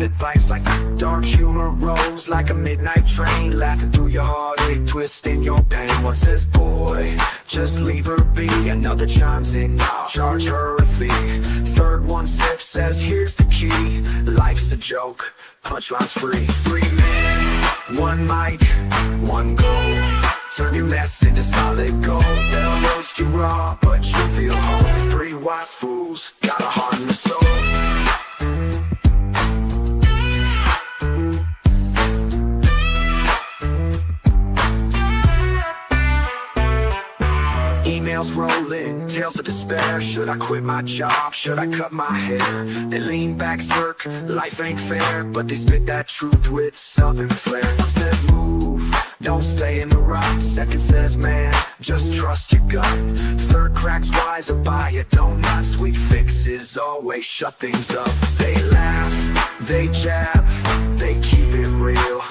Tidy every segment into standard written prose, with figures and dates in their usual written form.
advice like dark humor rolls like a midnight train, laughing through your heartache, twisting your pain. One says, boy, just leave her be. Another chimes in, charge her a fee. Third one sips, says, here's the key. Life's a joke, punchlines free. 3 men, 1 mic, 1 goal. Turn your mess into solid gold. They'll roast you raw, but you feel whole. 3 wise fools, got a heart and a soul. Emails rolling, tales of despair. Should I quit my job? Should I cut my hair? They lean back, smirk, life ain't fair, but they spit that truth with southern flair. One says move, don't stay in the rut. Second says man, just trust your gut. Third cracks wiser by it, don't not. Sweet fixes always shut things up. They laugh, they jab, they keep it real.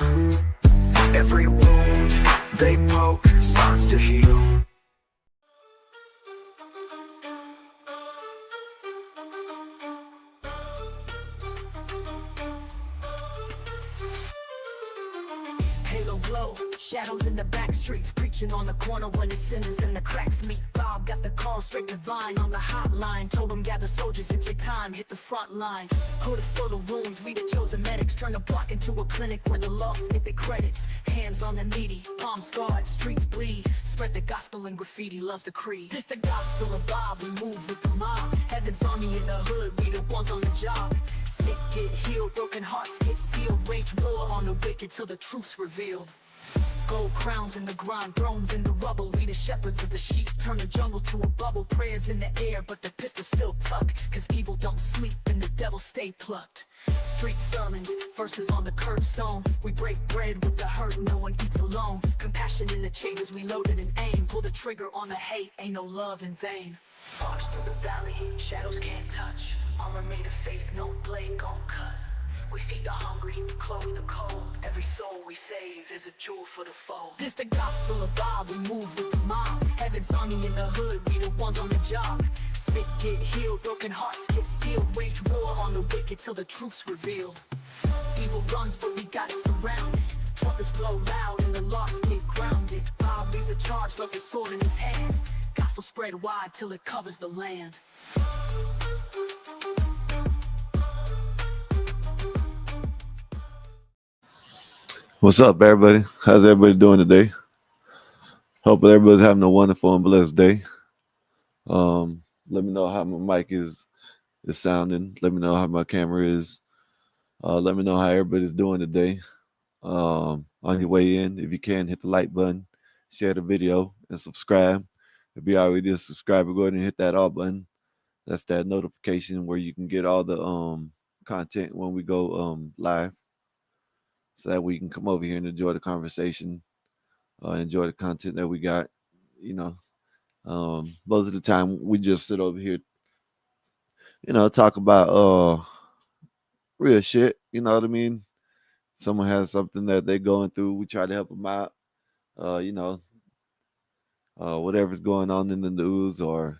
Every wound they poke starts to heal. Halo glow, shadows in the back streets, preaching on the corner when the sinners and the cracks meet. Bob got the call straight divine on the hotline. Told him gather soldiers, it's your time, hit the front line. Hooded full of wounds, we the chosen medics. Turn the block into a clinic where the lost get their credits. Hands on the needy, palms scarred, streets bleed. Spread the gospel and graffiti loves the creed. This the gospel of Bob, we move with the mob. Heaven's army in the hood, we the ones on the job. Sick get healed, broken hearts get sealed. Wage war on the wicked till the truth's revealed. Gold crowns in the grind, thrones in the rubble. We the shepherds of the sheep, turn the jungle to a bubble. Prayers in the air, but the pistol still tuck. Cause evil don't sleep and the devil stay plucked. Street sermons, verses on the curbstone. We break bread with the hurt, no one eats alone. Compassion in the chambers, we loaded and aim. Pull the trigger on the hate, ain't no love in vain. March through the valley, shadows can't touch. Armor made of faith, no blade gon' cut. We feed the hungry, clothe the cold. Every soul we save is a jewel for the foe. This the gospel of God, we move with the mob. Heaven's army in the hood, we the ones on the job. Sick get healed, broken hearts get sealed. Wage war on the wicked till the truth's revealed. Evil runs, but we got it surrounded. Trumpets blow loud and the lost get grounded. Bob leads a charge, loves a sword in his hand. Gospel spread wide till it covers the land. What's up, everybody? How's everybody doing today? Hope everybody's having a wonderful and blessed day. Let me know how my mic is sounding. Let me know how my camera is. Let me know how everybody's doing today. On your way in, if you can, hit the like button, share the video, and subscribe. If you already a subscriber, go ahead and hit that all button. That's that notification where you can get all the content when we go live. So that we can come over here and enjoy the conversation, enjoy the content that we got. You know, most of the time we just sit over here, you know, talk about real shit. You know what I mean? Someone has something that they're going through, we try to help them out. You know, whatever's going on in the news or,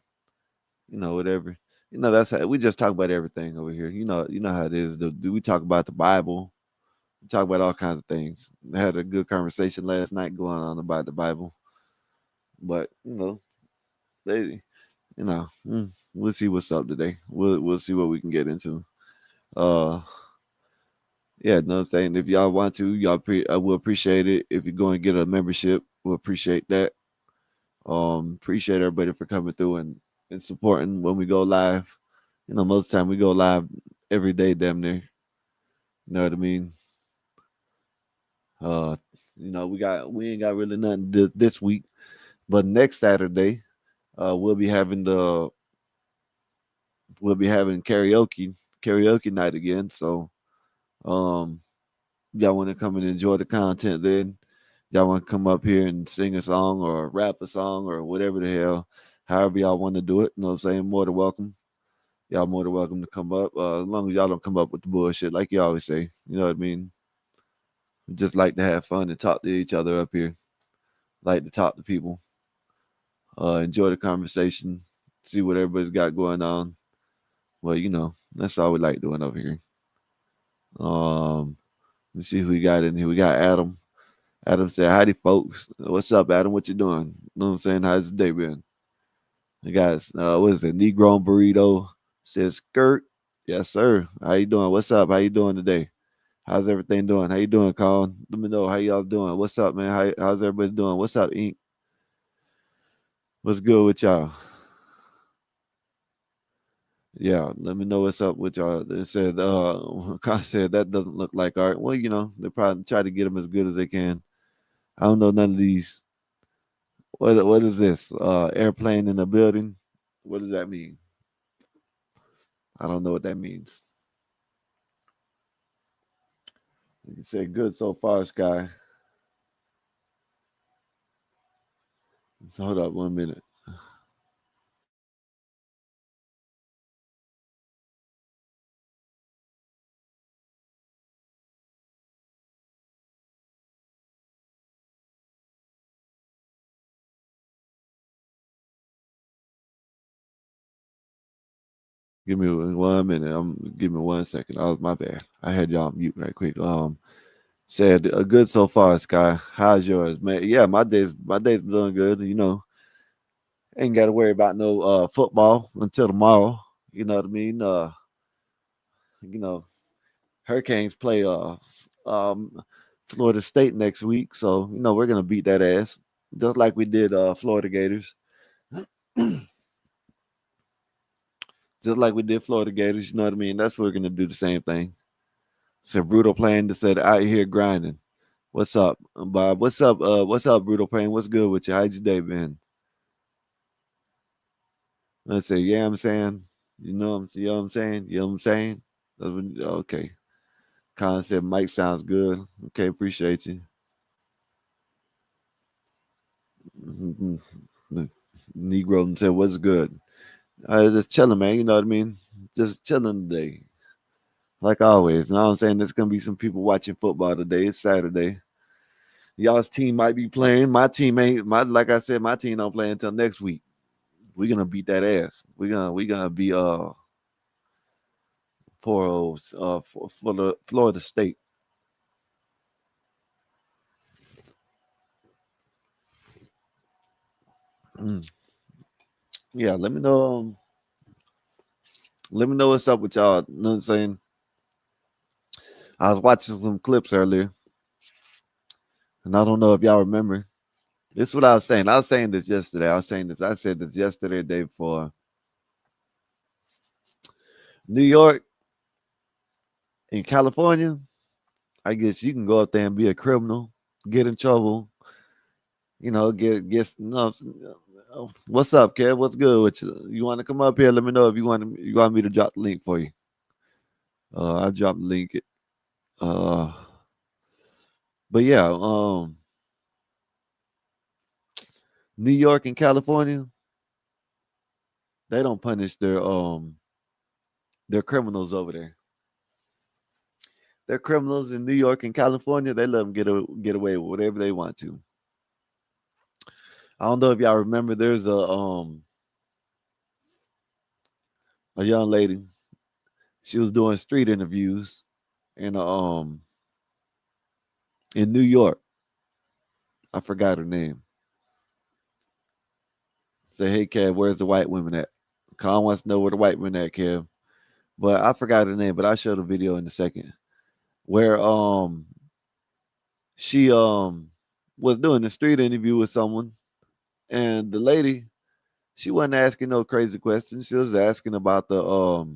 you know, whatever. You know, that's how we just talk about everything over here. You know how it is. Do we talk about the Bible? We talk about all kinds of things. I had a good conversation last night going on about the Bible. But, you know, we'll see what's up today. We'll see what we can get into. Yeah, you know what I'm saying? If y'all want to, I will appreciate it. If you go and get a membership, we'll appreciate that. Appreciate everybody for coming through and supporting when we go live. You know, most of the time we go live every day, damn near. You know what I mean? You know, we ain't got really nothing this week, but next Saturday, we'll be having karaoke night again. So, y'all want to come and enjoy the content then? Y'all want to come up here and sing a song or rap a song or whatever the hell, however y'all want to do it. You know what I'm saying? More than welcome. Y'all more than welcome to come up. As long as y'all don't come up with the bullshit like you always say. You know what I mean? We just like to have fun and talk to each other up here. Like to talk to people. Enjoy the conversation. See what everybody's got going on. Well, you know, that's all we like doing over here. Let me see who we got in here. We got Adam. Adam said, "Howdy, folks. What's up, Adam? What you doing? You know what I'm saying? How's the day been?" We got what is it? Negro Burrito says, "Skirt, yes, sir. How you doing? What's up? How you doing today? How's everything doing? How you doing, Colin? Let me know how y'all doing. What's up, man? How's everybody doing? What's up, Ink? What's good with y'all? Yeah, let me know what's up with y'all." They said, Colin said that doesn't look like art. Well, they probably try to get them as good as they can. I don't know none of these. What is this? Airplane in a building? What does that mean? I don't know what that means. You can say good so far, Sky. So hold up 1 minute. Give me 1 minute. Give me 1 second. That was my bad. I had y'all on mute right quick. Said good so far, Sky. How's yours, man? Yeah, my day's doing good. Ain't got to worry about no football until tomorrow. You know what I mean? You know, Hurricanes play Florida State next week, so we're gonna beat that ass just like we did Florida Gators. Just like we did Florida Gators, you know what I mean? That's what we're gonna do the same thing. So Brutal Plane that said out here grinding. What's up, Bob? What's up, Brutal Plane? What's good with you? How's your day been? Let's say, yeah, I'm saying, you know what I'm saying? You know what I'm saying? Okay. Colin said Mike sounds good. Okay, appreciate you. Mhm. Negro said, what's good? Just chilling, man. You know what I mean? Just chilling today. Like always. You know what I'm saying? There's gonna be some people watching football today. It's Saturday. Y'all's team might be playing. My team ain't like I said, my team don't play until next week. We're gonna beat that ass. We're gonna be poor old Florida State. Mm. Yeah, let me know what's up with y'all. You know what I'm saying? I was watching some clips earlier, and I don't know if y'all remember. This is what I was saying. I was saying this yesterday. I said this yesterday, the day before. New York and California, I guess you can go up there and be a criminal, get in trouble, get no. What's up, Kev? What's good with you? You want to come up here? Let me know if you want me to drop the link for you. I'll drop the link. Uh, but yeah, New York and California, they don't punish their criminals over there. They're criminals in New York and California. They let them get away with whatever they want to. I don't know if y'all remember. There's a young lady. She was doing street interviews in in New York. I forgot her name. Say, hey, Kev, where's the white women at? Colin wants to know where the white women at, Kev. But I forgot her name. But I'll show the video in a second. Where she was doing a street interview with someone, and the lady, she wasn't asking no crazy questions. She was asking about about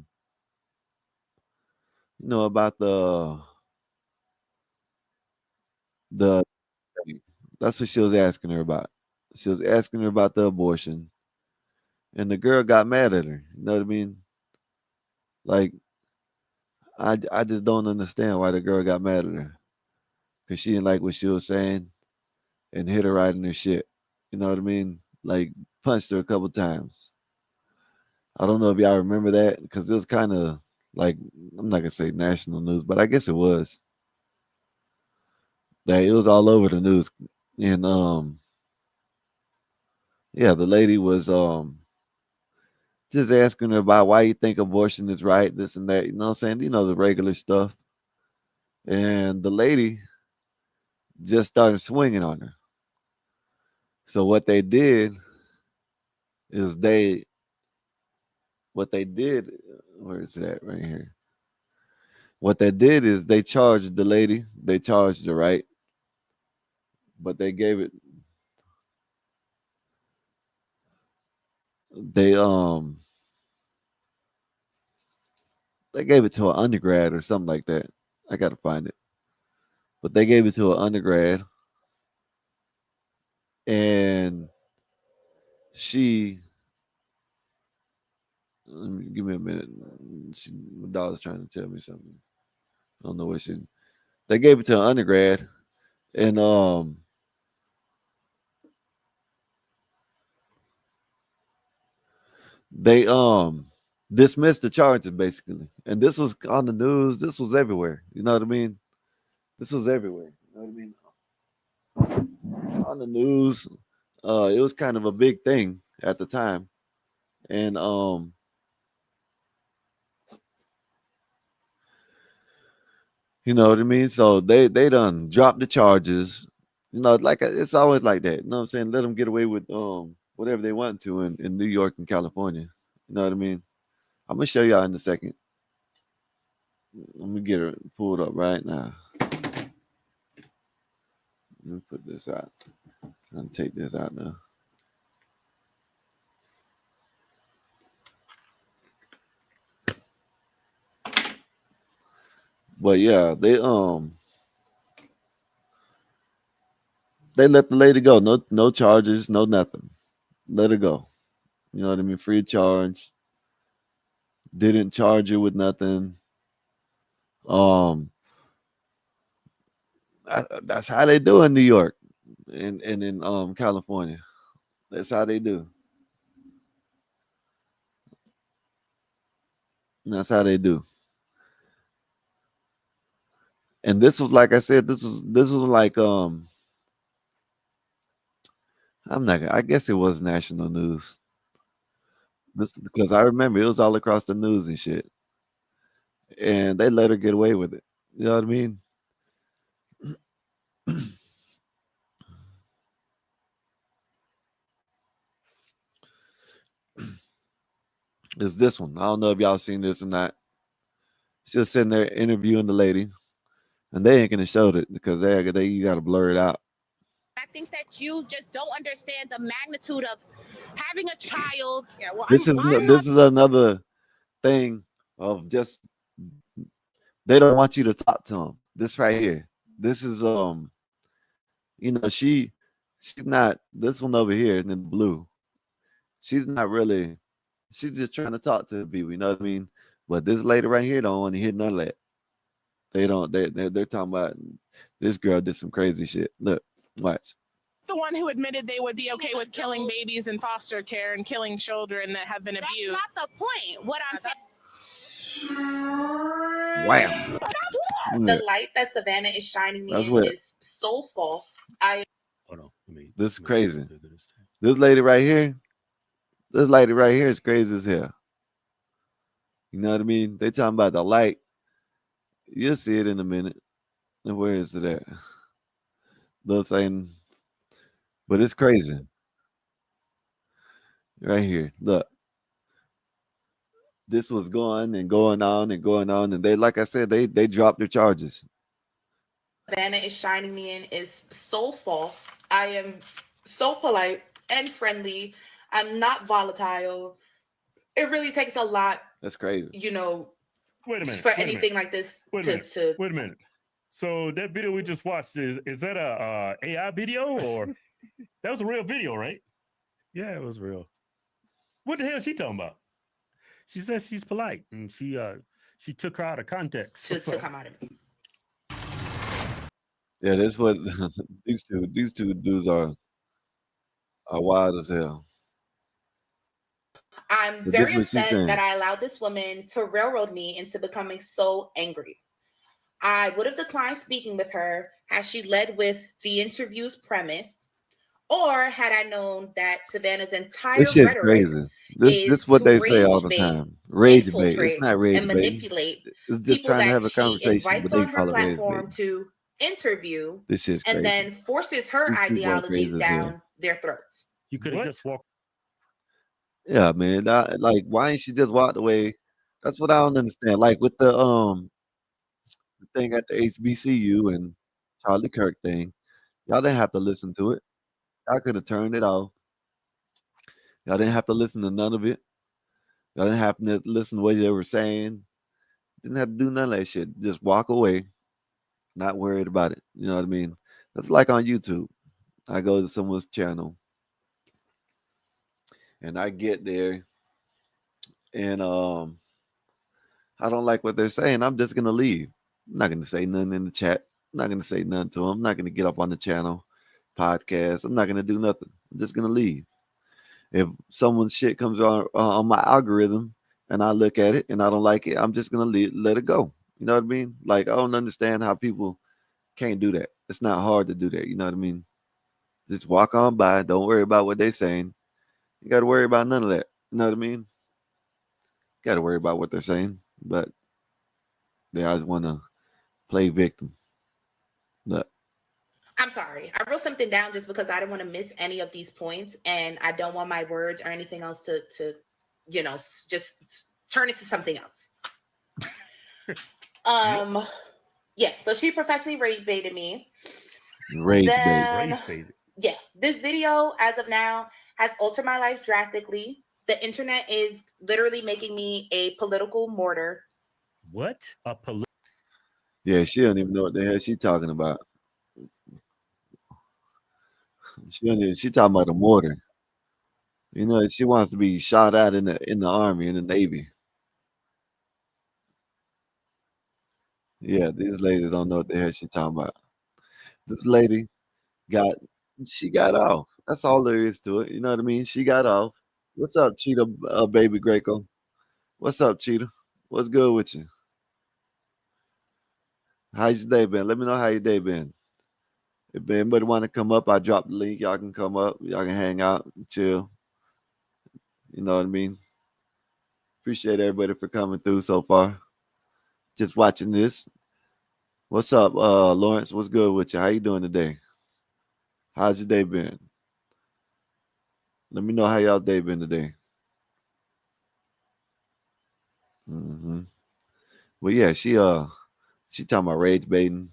the that's what she was asking her about. She was asking her about the abortion, and the girl got mad at her. You know what I mean? Like I just don't understand why the girl got mad at her because she didn't like what she was saying and hit her right in her shit. You know what I mean? Like punched her a couple times. I don't know if y'all remember that because it was kind of like I'm not gonna say national news, but I guess it was. That it was all over the news, and yeah, the lady was just asking her about why you think abortion is right, this and that. You know what I'm saying? The regular stuff. and the lady just started swinging on her. So what they did is what they did, where is that right here? What they did is they charged the lady, they charged her, right? But they they gave it to an undergrad or something like that. I gotta find it. But they gave it to an undergrad, and she give me a minute. My daughter's trying to tell me something. I don't know what she. They gave it to an undergrad, and they dismissed the charges basically. And this was on the news. This was everywhere. You know what I mean? This was everywhere. You know what I mean? On the news. It was kind of a big thing at the time, and you know what I mean. So they done dropped the charges. You know, like it's always like that. You know what I'm saying? Let them get away with whatever they want to in New York and California. You know what I mean? I'm gonna show y'all in a second. Let me get it pulled up right now. Let me put this out. I'm take this out now. But yeah, they let the lady go. No charges, no nothing. Let her go. You know what I mean? Free of charge. Didn't charge her with nothing. Um, that's how they do in New York and in California. That's how they do. That's how they do. And this was like I said, this was like I'm not. I guess it was national news. This because I remember it was all across the news and shit, and they let her get away with it. You know what I mean? It's this one. I don't know if y'all seen this or not. She was sitting there interviewing the lady, and they ain't gonna show it because they you gotta blur it out. I think that you just don't understand the magnitude of having a child. Yeah, well, This is another thing of just they don't want you to talk to them. This right here. This is you know, she's not this one over here in the blue. She's not really she's just trying to talk to people, you know what I mean? But this lady right here don't want to hear none of that. They don't they're talking about this girl did some crazy shit. Look, watch. The one who admitted they would be okay with killing babies in foster care and killing children that have been abused. That's not the point. What I'm saying. Wham. The light that Savannah is shining me That's in what- is so false. Hold on. This is crazy. This lady right here is crazy as hell. You know what I mean? They talking about the light. You'll see it in a minute. And where is it at? Looks like, but it's crazy. Right here. Look. This was going and going on and going on. And they, like I said, they dropped their charges. Savannah is shining me in is so false. I am so polite and friendly. I'm not volatile. It really takes a lot, That's crazy. you know, Wait a minute. for wait a anything minute, like this Wait a to minute. Wait a minute. So that video we just watched is that a AI video or that was a real video, right? Yeah, it was real. What the hell is she talking about? She says she's polite, and she took her out of context. just to come out of it. Yeah, that's what these two dudes are wild as hell. I'm But very this is what she's saying. upset that I allowed this woman to railroad me into becoming so angry. I would have declined speaking with her had she led with the interview's premise. Or had I known that Savannah's entire This shit's rhetoric crazy. This is what to they say all rage the bait, time. Rage bait. It's infiltrate, not rage and bait. manipulate It's just people trying to have that a she conversation, but invites they on her call it rage platform bait. to interview This shit's and crazy. then forces her These people are ideologies crazy as hell. down their throats. You could have What? just walked. Yeah, man. Like, why ain't she just walked away? That's what I don't understand. Like with the thing at the HBCU and Charlie Kirk thing, y'all didn't have to listen to it. Y'all could have turned it off. Y'all didn't have to listen to none of it. Y'all didn't have to listen to what they were saying. Didn't have to do none of that shit. Just walk away, not worried about it. You know what I mean? That's like on YouTube. I go to someone's channel and I get there and I don't like what they're saying. I'm just gonna leave. I'm not gonna say nothing in the chat. I'm not gonna say nothing to them. I'm not gonna get up on the channel, podcast. I'm not gonna do nothing. I'm just gonna leave. If someone's shit comes on my algorithm and I look at it and I don't like it, I'm just gonna let it go. You know what I mean? Like I don't understand how people can't do that. It's not hard to do that. You know what I mean? Just walk on by. Don't worry about what they're saying. You got to worry about none of that. You know what I mean? Got to worry about what they're saying, but they always want to play victim. But I'm sorry. I wrote something down just because I didn't want to miss any of these points, and I don't want my words or anything else to just turn it to something else. Yeah. So she professionally rage baited me. Rage bait. Then, Race baby. yeah, this video as of now has altered my life drastically. The internet is literally making me a political martyr. What? Yeah, she don't even know what the hell she talking about. She talking about a mortar. You know, she wants to be shot at in the army, in the Navy. Yeah, these ladies don't know what the hell she talking about. This lady got off. That's all there is to it. You know what I mean? She got off. What's up, Cheetah, baby Greco? What's up, Cheetah? What's good with you? How's your day been? Let me know how your day been. If anybody want to come up, I drop the link. Y'all can come up. Y'all can hang out and chill. You know what I mean? Appreciate everybody for coming through so far. Just watching this. What's up, Lawrence? What's good with you? How you doing today? How's your day been? Let me know how y'all day been today. Well, yeah, she talking about rage baiting.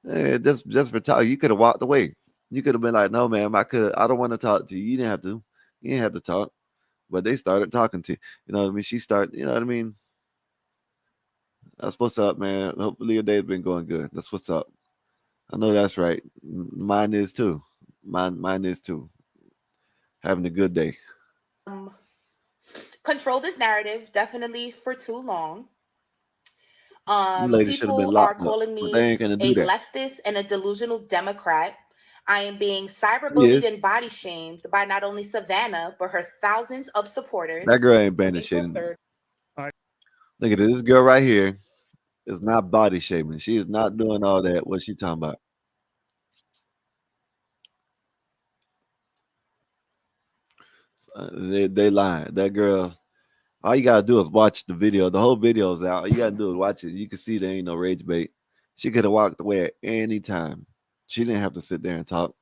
Just for talk, you could have walked away. You could have been like, "No, ma'am, I don't want to talk to you. You didn't have to. You didn't have to talk." But they started talking to you. You know what I mean? She started. You know what I mean? That's what's up, man. Hopefully your day's been going good. That's what's up. I know that's right. Mine is too. Mine is too. Having a good day. Control this narrative definitely for too long. You ladies should have been People are locked up, calling but me they ain't gonna do a that. leftist and a delusional Democrat. I am being cyberbullied and body shamed by not only Savannah, but her thousands of supporters. That girl ain't been April shaming. 3rd. Look at this girl right here. Is not body shaming. She is not doing all that. What's she talking about? They lying. That girl. All you gotta do is watch the video. The whole video's out. All you gotta do is watch it. You can see there ain't no rage bait. She could have walked away at any time. She didn't have to sit there and talk.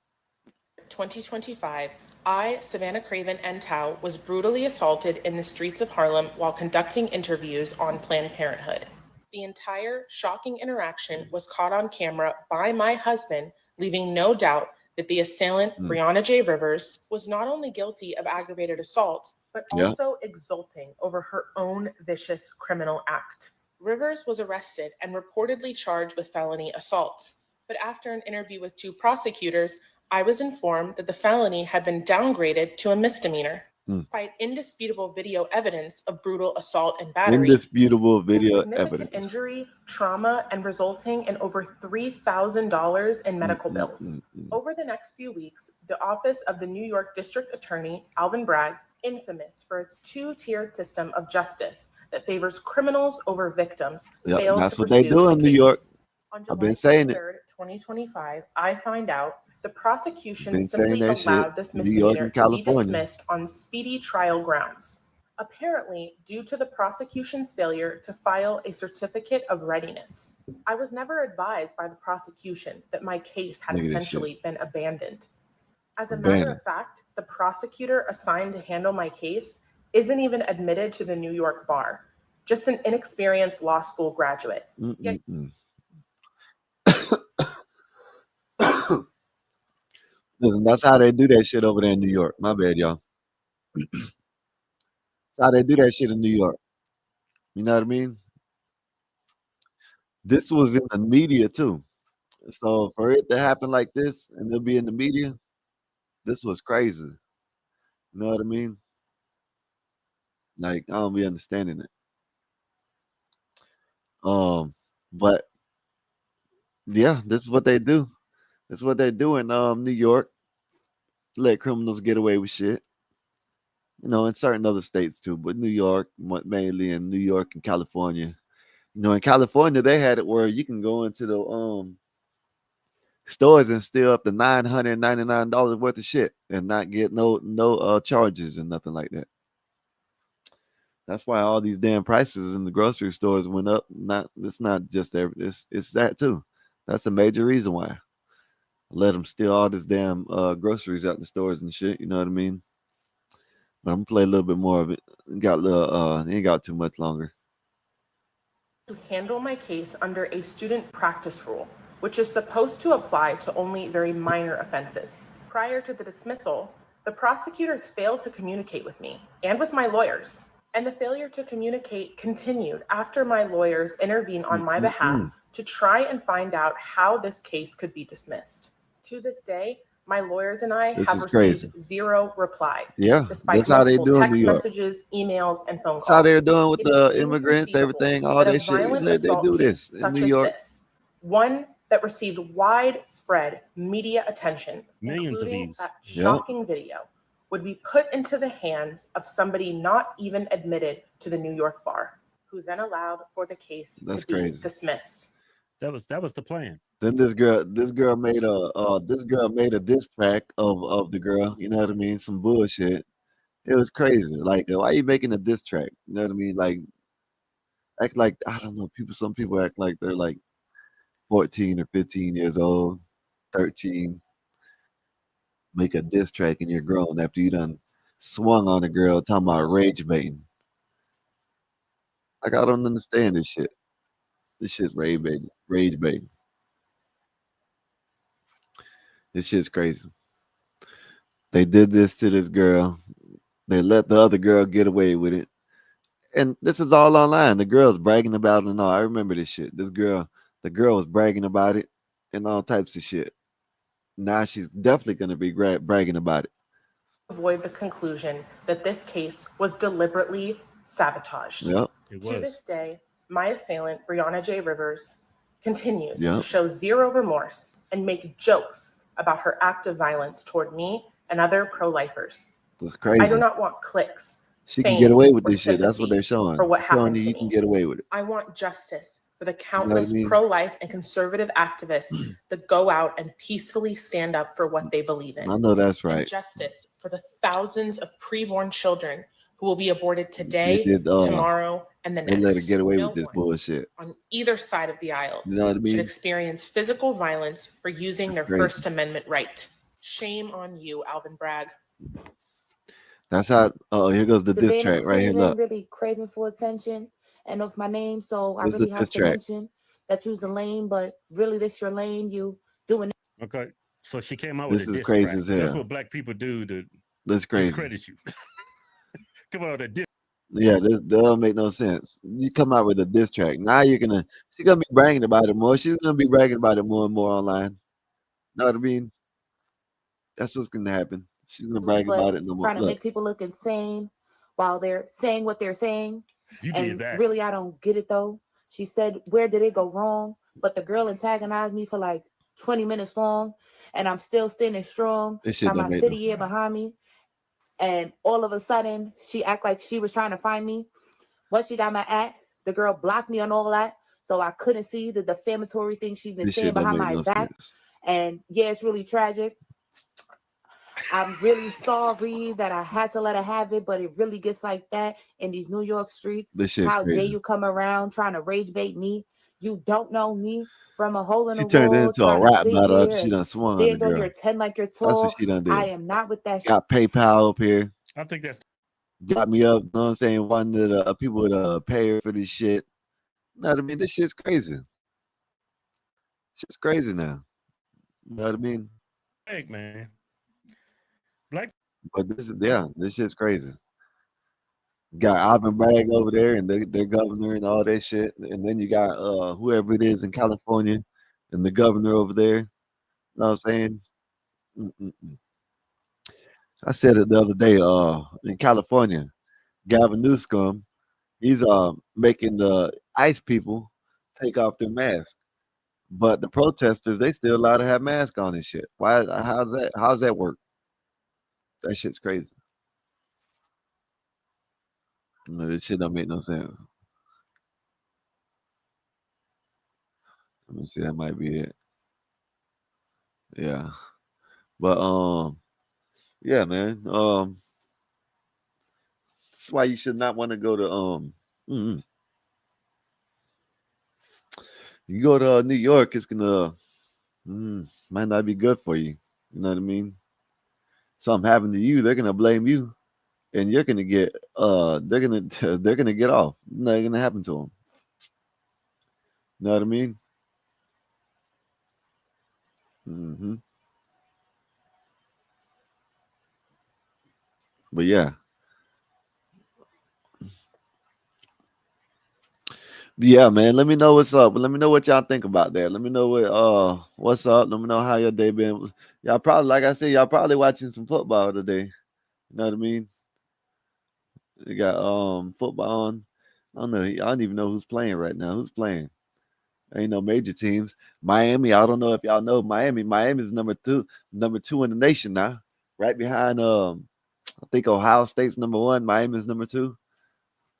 2025, I, Savannah Craven Entau, was brutally assaulted in the streets of Harlem while conducting interviews on Planned Parenthood. The entire shocking interaction was caught on camera by my husband, leaving no doubt that the assailant, Breonna J. Rivers, was not only guilty of aggravated assault, but also exulting over her own vicious criminal act. Rivers was arrested and reportedly charged with felony assault. But after an interview with 2 prosecutors, I was informed that the felony had been downgraded to a misdemeanor. Despite indisputable video evidence of brutal assault and battery, Indisputable video significant evidence. injury, trauma, and resulting in over $3,000 in medical bills. Over the next few weeks, the Office of the New York District Attorney, Alvin Bragg, infamous for its 2-tiered system of justice that favors criminals over victims, failed That's to what they pursue do the in New York. case. On I've been July saying it. 23rd, 2025, I find out the prosecution Been saying simply that shit. allowed this New York misdemeanor and to be California. dismissed on speedy trial grounds. Apparently, due to the prosecution's failure to file a certificate of readiness. I was never advised by the prosecution that my case had Look at this essentially been abandoned. As a matter Abandoned. of fact, the prosecutor assigned to handle my case isn't even admitted to the New York bar, just an inexperienced law school graduate. Yet Mm-mm-mm. Listen, that's how they do that shit over there in New York. My bad, y'all. That's how they do that shit in New York. You know what I mean? This was in the media too. So for it to happen like this and it'll be in the media, this was crazy. You know what I mean? Like I don't be understanding it. But yeah, this is what they do. That's what they do in New York. Let criminals get away with shit. You know, in certain other states too, but New York, mainly in New York and California. You know, in California, they had it where you can go into the stores and steal up to $999 worth of shit and not get no charges and nothing like that. That's why all these damn prices in the grocery stores went up. It's not just it's that too. That's a major reason why. Let them steal all this damn groceries out the stores and shit. You know what I mean? But I'm gonna play a little bit more of it. Ain't got too much longer. to handle my case under a student practice rule, which is supposed to apply to only very minor offenses. Prior to the dismissal, the prosecutors failed to communicate with me and with my lawyers. And the failure to communicate continued after my lawyers intervened on my behalf to try and find out how this case could be dismissed. To this day, my lawyers and I This have is received crazy. zero reply, Yeah, despite that's how they multiple do in text New York. messages, emails, and phone calls. That's how they're doing with It is the immigrants, inconceivable everything, all that a that shit. violent They assault do case this in such New as York. this, one that received widespread media attention, Millions of including views. that Yep. shocking video, would be put into the hands of somebody not even admitted to the New York bar, who then allowed for the case That's to be crazy. dismissed. That was the plan. Then this girl made a diss track of the girl. You know what I mean? Some bullshit. It was crazy. Like, why are you making a diss track? You know what I mean? Like, act like I don't know. Some people act like they're like 14 or 15 years old, 13. Make a diss track and you're grown after you done swung on a girl talking about rage baiting. Like I don't understand this shit. This shit's rage baiting. Rage baiting. This shit's crazy. They did this to this girl. They let the other girl get away with it. And this is all online. The girl's bragging about it and all. I remember this shit. The girl was bragging about it and all types of shit. Now she's definitely going to be bragging about it. Avoid the conclusion that this case was deliberately sabotaged. Yep. It To this was. day, my assailant, Brianna J. Rivers, continues to Yep. show zero remorse and make jokes about her act of violence toward me and other pro-lifers. That's I crazy. do not want clicks. She can fame, get away with or this shit. That's what sympathy they're showing. for what Showing happened you to you can me. get away with it. I want justice for the You know what I countless mean? pro-life and conservative activists that go out and peacefully stand up for what they believe in. I know that's And right. justice for the thousands of preborn children who will be aborted They today, did tomorrow, and the they let her next. get away No with this one bullshit. on either side of the aisle You know what I should mean? experience physical violence for using their Crazy. First Amendment right. Shame on you, Alvin Bragg. That's how here goes the diss Savannah track right here. Craven Look. really craving for attention and of my name, so I This is really the have diss to track. mention that you's a lame, but really this your lane. You doing Okay. So she came out with This a is diss crazy track. as That's hell. what black people do to That's crazy. discredit you. Come on, a diss. Yeah, that don't make no sense. You come out with a diss track. Now she's gonna be bragging about it more. She's gonna be bragging about it more and more online. Know what I mean? That's what's gonna happen. She's gonna brag but about it no more. trying to Look, make people look insane while they're saying what they're saying. You did And that. really, I don't get it though. She said, "Where did it go wrong?" But the girl antagonized me for like 20 minutes long, and I'm still standing strong. this shit Got don't my make city no here behind me, and all of a sudden, she act like she was trying to find me. Once she got my at, the girl blocked me on all that, so I couldn't see the defamatory thing she's been this saying shit don't behind make my no back. sense. And yeah, it's really tragic. I'm really sorry that I had to let her have it, but it really gets like that in these New York streets. This shit's How dare crazy. you come around trying to rage bait me? You don't know me from a hole in She the turned it wall, into a trying to rap sit battle after here she and done swung on the stand on girl. your 10 like you're That's what tall. she done I did. am not with that shit. Got PayPal up here. I think that's Got me up. You know what I'm saying? Wanted people to pay her for this shit. You know what I mean? This shit's crazy. Shit's crazy now. You know what I mean? fake, man. Black But this shit's crazy. Got Alvin Bragg over there and their governor and all that shit. And then you got whoever it is in California and the governor over there. You know what I'm saying? Mm-mm-mm. I said it the other day, in California, Gavin Newsom, he's making the ICE people take off their masks. But the protesters, they still allowed to have masks on and shit. Why how's that work? That shit's crazy. No, this shit don't make no sense. Let me see, that might be it. Yeah. But yeah, man. That's why you should not want to go to you go to New York, it's gonna might not be good for you. You know what I mean? Something happened to you, they're gonna blame you, and you're gonna get they're gonna get off. Nothing gonna happen to them. You know what I mean? hmm But yeah. Yeah, man. Let me know what's up. Let me know what y'all think about that. Let me know what's up. Let me know how your day been. Y'all probably, like I said, y'all probably watching some football today. You know what I mean? You got football on. I don't know. I don't even know who's playing right now. Who's playing? Ain't no major teams. Miami. I don't know if y'all know Miami. Miami's number two in the nation now, right behind I think Ohio State's number 1. Miami's number 2.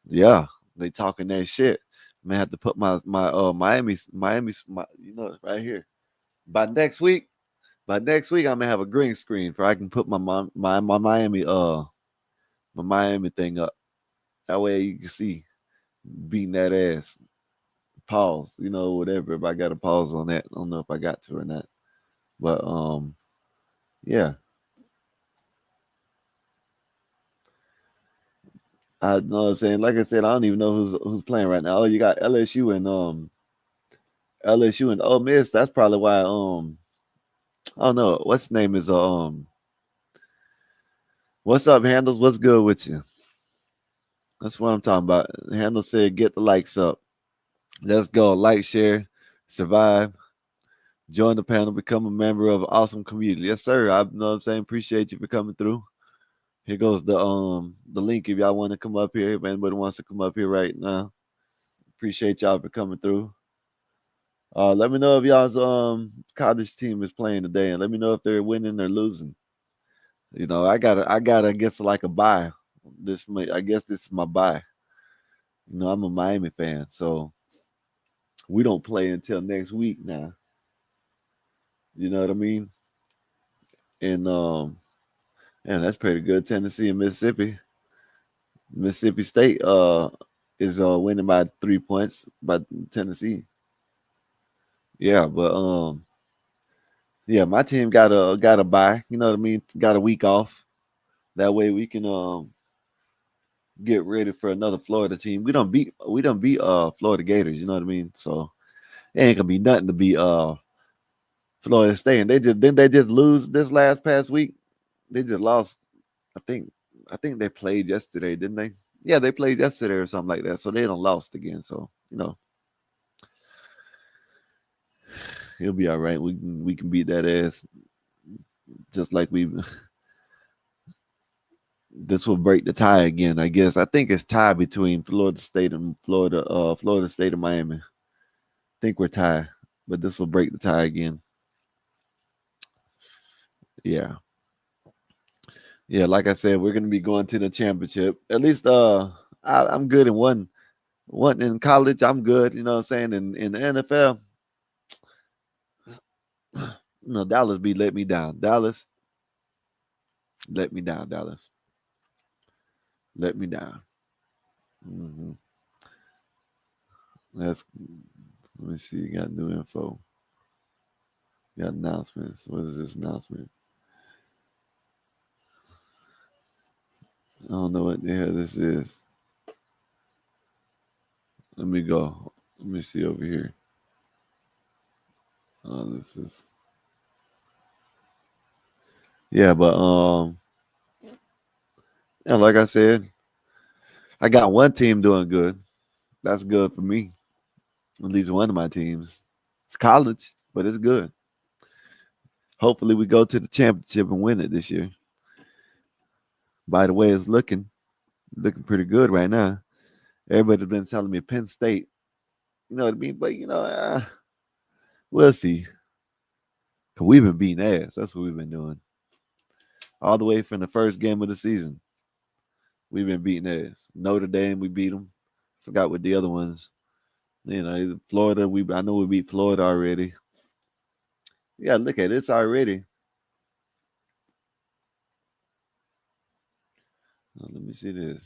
Yeah, they talking that shit. Man, I have to put my Miami's right here. By next week, I'm gonna have a green screen for I can put my Miami my Miami thing up. That way you can see beating that ass. Pause, whatever. If I got a pause on that, I don't know if I got to or not. But yeah. I know what I'm saying. Like I said, I don't even know who's playing right now. Oh, you got LSU and Ole Miss. That's probably why I don't know. What's his name is what's up, Handles? What's good with you? That's what I'm talking about. Handle said get the likes up. Let's go. Like, share, survive. Join the panel, become a member of an awesome community. Yes, sir. I know what I'm saying. Appreciate you for coming through. Here goes the link if y'all want to come up here. If anybody wants to come up here right now. Appreciate y'all for coming through. Let me know if y'all's college team is playing today, and let me know if they're winning or losing. I gotta guess like a bye. I guess this is my bye. I'm a Miami fan, so we don't play until next week now. You know what I mean? And that's pretty good. Tennessee and Mississippi. Mississippi State is winning by 3 points by Tennessee. Yeah, but yeah, my team got a bye. You know what I mean? Got a week off. That way we can get ready for another Florida team. We don't beat Florida Gators. You know what I mean? So it ain't gonna be nothing to beat Florida State. And they just lose this past week. They just lost. I think they played yesterday, didn't they? Yeah, they played yesterday or something like that. So they don't lost again. So he'll be all right. We can beat that ass just like we. This will break the tie again, I guess. I think it's tied between Florida State and Florida State and Miami. I think we're tied, but this will break the tie again. Yeah. Yeah, like I said, we're gonna be going to the championship. At least I'm good in one in college. I'm good, you know what I'm saying? In the NFL, No, Dallas be let me down. Dallas, let me down. Dallas, let me down. hmm That's. Let me see. Got new info. Got announcements. What is this announcement? I don't know what the hell this is. Let me go. Let me see over here. Oh, this is. Yeah, but yeah, like I said, I got one team doing good. That's good for me. At least one of my teams. It's college, but it's good. Hopefully, we go to the championship and win it this year. By the way, it's looking pretty good right now. Everybody's been telling me Penn State. You know what I mean? But we'll see. Cause we've been beating ass. That's what we've been doing. All the way from the first game of the season, we've been beating ass. Notre Dame, we beat them. Forgot what the other ones. Florida. I know we beat Florida already. Yeah, look at it. It's already. Let me see this.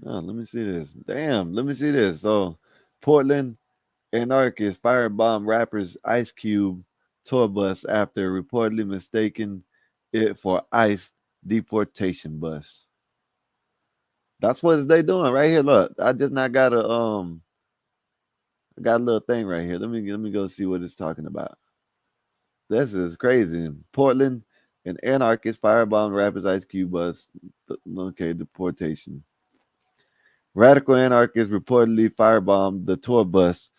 Let me see this. Damn, let me see this. So, Portland anarchists firebomb rappers Ice Cube tour bus after reportedly mistaking it for ICE deportation bus. That's what they doing right here. Look, I just not got I got a little thing right here. Let me go see what it's talking about. This is crazy. Portland, an anarchist firebomb rappers Ice Cube bus. Okay, deportation. Radical anarchists reportedly firebombed the tour bus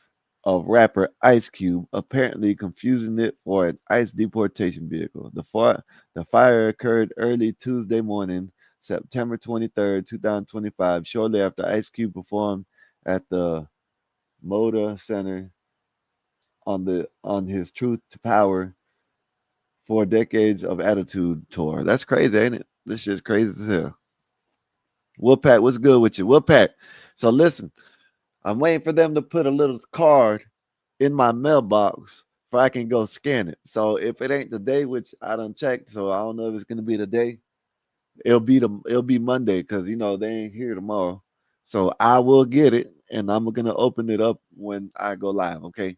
of rapper Ice Cube, apparently confusing it for an ICE deportation vehicle. The fire occurred early Tuesday morning, September 23rd, 2025, shortly after Ice Cube performed at the Moda Center on his Truth to Power 4 Decades of Attitude tour. That's crazy, ain't it? This shit's crazy as hell. Wolfpack, what's good with you? Wolfpack. So listen, I'm waiting for them to put a little card in my mailbox so I can go scan it. So if it ain't the day, which I done checked, so I don't know if it's gonna be the day, it'll be Monday because they ain't here tomorrow. So I will get it and I'm gonna open it up when I go live. Okay.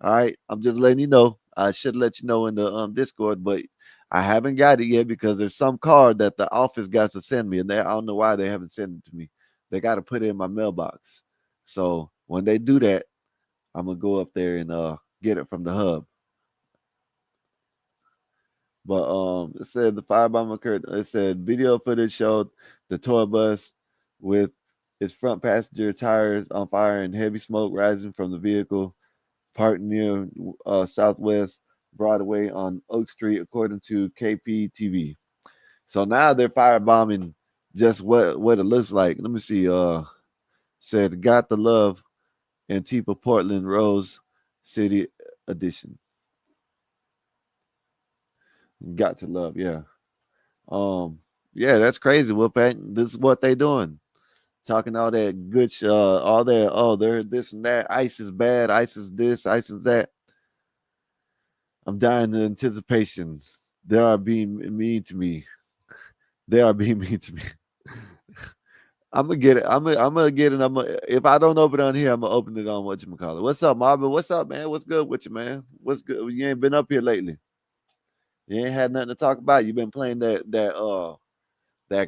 All right. I'm just letting you know. I should let you know in the Discord, but I haven't got it yet because there's some card that the office got to send me, and I don't know why they haven't sent it to me. They got to put it in my mailbox. So when they do that, I'm gonna go up there and get it from the hub. But it said the firebomb occurred. It said video footage showed the tour bus with its front passenger tires on fire and heavy smoke rising from the vehicle parked near Southwest Broadway on Oak Street, according to KPTV. So now they're firebombing just what it looks like. Let me see. Said Got the Love, Antifa Portland Rose City Edition. Got to Love, yeah. Yeah, that's crazy, Wolfpack. This is what they doing. Talking all that good all that, they're this and that. ICE is bad, ICE is this, ICE is that. I'm dying in anticipation. They are being mean to me. They are being mean to me. I'm gonna get it. I'm gonna get it. If I don't open it on here, I'm gonna open it on whatchamacallit. What's up, Marvin? What's up, man? What's good with you, man? What's good? You ain't been up here lately. You ain't had nothing to talk about. You've been playing that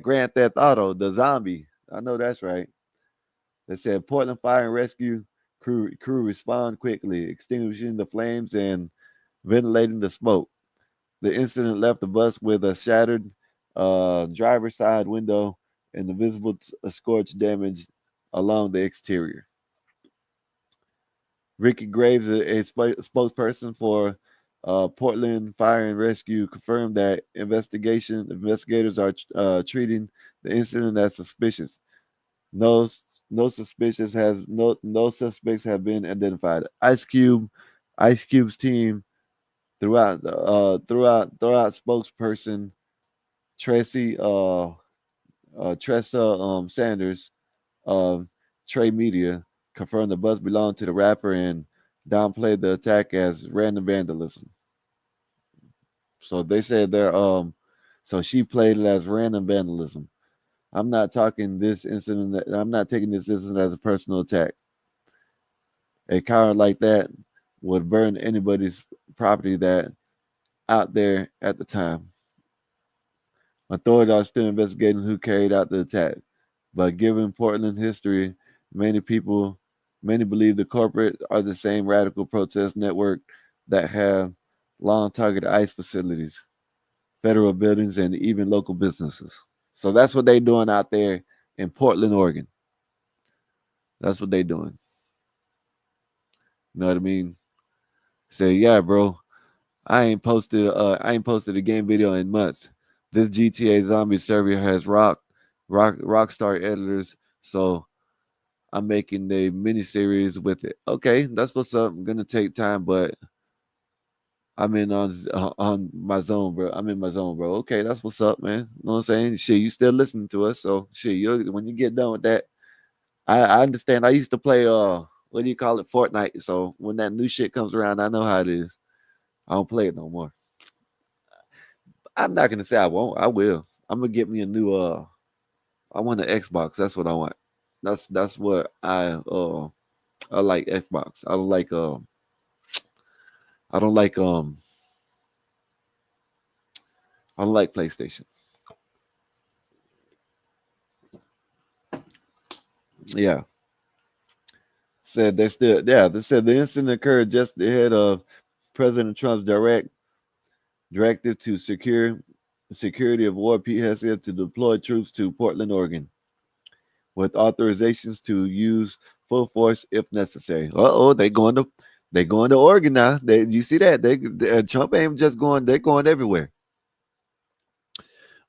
Grand Theft Auto, the zombie. I know that's right. They said Portland Fire and Rescue crew respond quickly, extinguishing the flames and ventilating the smoke. The incident left the bus with a shattered driver's side window and the visible scorch damage along the exterior. Ricky Graves, a spokesperson for Portland Fire and Rescue, confirmed that investigators are treating the incident as suspicious. No suspicious no suspects have been identified. Ice Cube's team throughout spokesperson Tressa Sanders of Trey Media confirmed the bus belonged to the rapper and downplayed the attack as random vandalism. So they said so she played it as random vandalism. I'm not talking this incident. I'm not taking this incident as a personal attack. A coward like that would burn anybody's property that out there at the time. Authorities are still investigating who carried out the attack, but given Portland history, many believe the corporate are the same radical protest network that have long targeted ICE facilities, federal buildings, and even local businesses. So that's what they're doing out there in Portland, Oregon. That's what they're doing. You know what I mean? Say, yeah, bro. I ain't posted a game video in months. This GTA zombie server has Rockstar editors, so I'm making a mini series with it. Okay, that's what's up. I'm gonna take time, but I'm in on my zone, bro. I'm in my zone, bro. Okay, that's what's up, man. You know what I'm saying? Shit, you still listening to us, so shit. When you get done with that, I understand. I used to play what do you call it, Fortnite. So when that new shit comes around, I know how it is. I don't play it no more. I'm not gonna say I won't. I will. I'm gonna get me a new I want an Xbox. That's what I want. That's what I like Xbox. I don't like I don't like I don't like PlayStation. Yeah. Said they said the incident occurred just ahead of President Trump's directive to secure the security of war PSF to deploy troops to Portland, Oregon, with authorizations to use full force if necessary. They going to Oregon now. You see that? Trump ain't just going, they're going everywhere.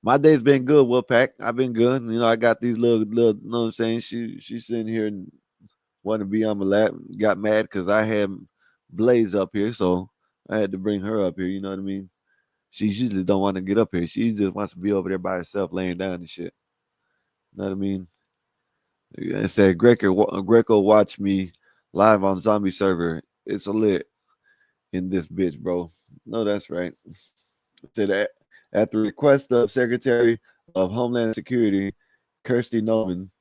My day's been good, Wolfpack. I've been good. You know, I got these little you know what I'm saying? She's sitting here and wanted to be on my lap. Got mad because I had Blaze up here, so I had to bring her up here. You know what I mean? She usually don't want to get up here. She just wants to be over there by herself, laying down and shit. You know what I mean? It said Greco watch me live on Zombie server. It's a lit in this bitch, bro. No, that's right. It said at the request of Secretary of Homeland Security, Kirsty Nolan,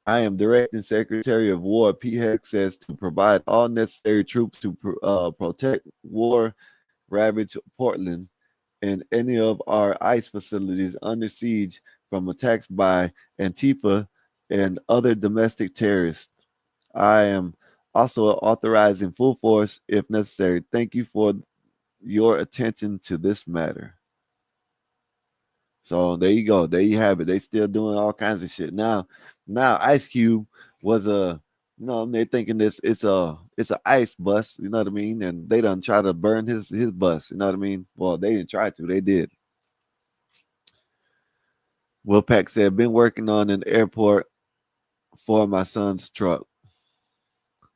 I am directing Secretary of War Pete Hegseth to provide all necessary troops to protect war-ravaged Portland and any of our ICE facilities under siege from attacks by Antifa and other domestic terrorists. I am also authorizing full force if necessary. Thank you for your attention to this matter. So there you go. There you have it. They still doing all kinds of shit. Now Ice Cube was they're thinking it's a ICE bus, you know what I mean? And they done try to burn his bus, you know what I mean? Well, they didn't try to, they did. Wolfpack said, been working on an airport for my son's truck.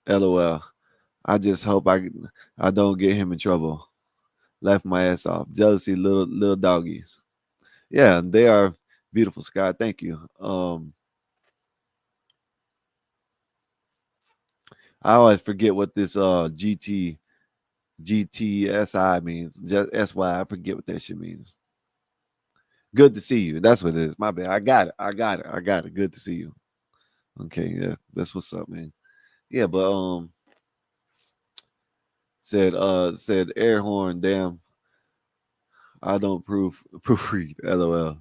LOL. I just hope I don't get him in trouble. Left my ass off. Jealousy, little doggies. Yeah, they are beautiful, Scott. Thank you. I always forget what this GTSI means. Just SY, I forget what that shit means. Good to see you. That's what it is. My bad. I got it. Good to see you. Okay, yeah, that's what's up, man. Yeah, but said air horn, damn. I don't proofread. LOL.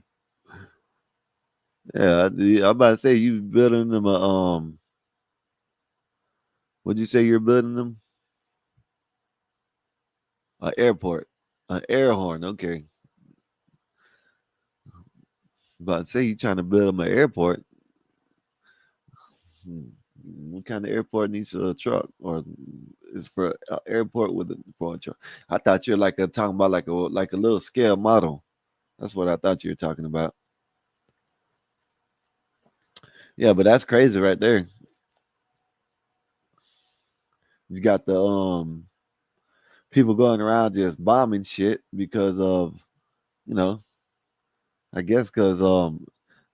Yeah, I'm about to say you building them a what'd you say you're building them? An airport. An air horn, okay. About to say you trying to build them an airport. What kind of airport needs a truck, or is for an airport for a truck? I thought you're talking about like a little scale model. That's what I thought you were talking about. Yeah, but that's crazy right there. You got the people going around just bombing shit because of, I guess because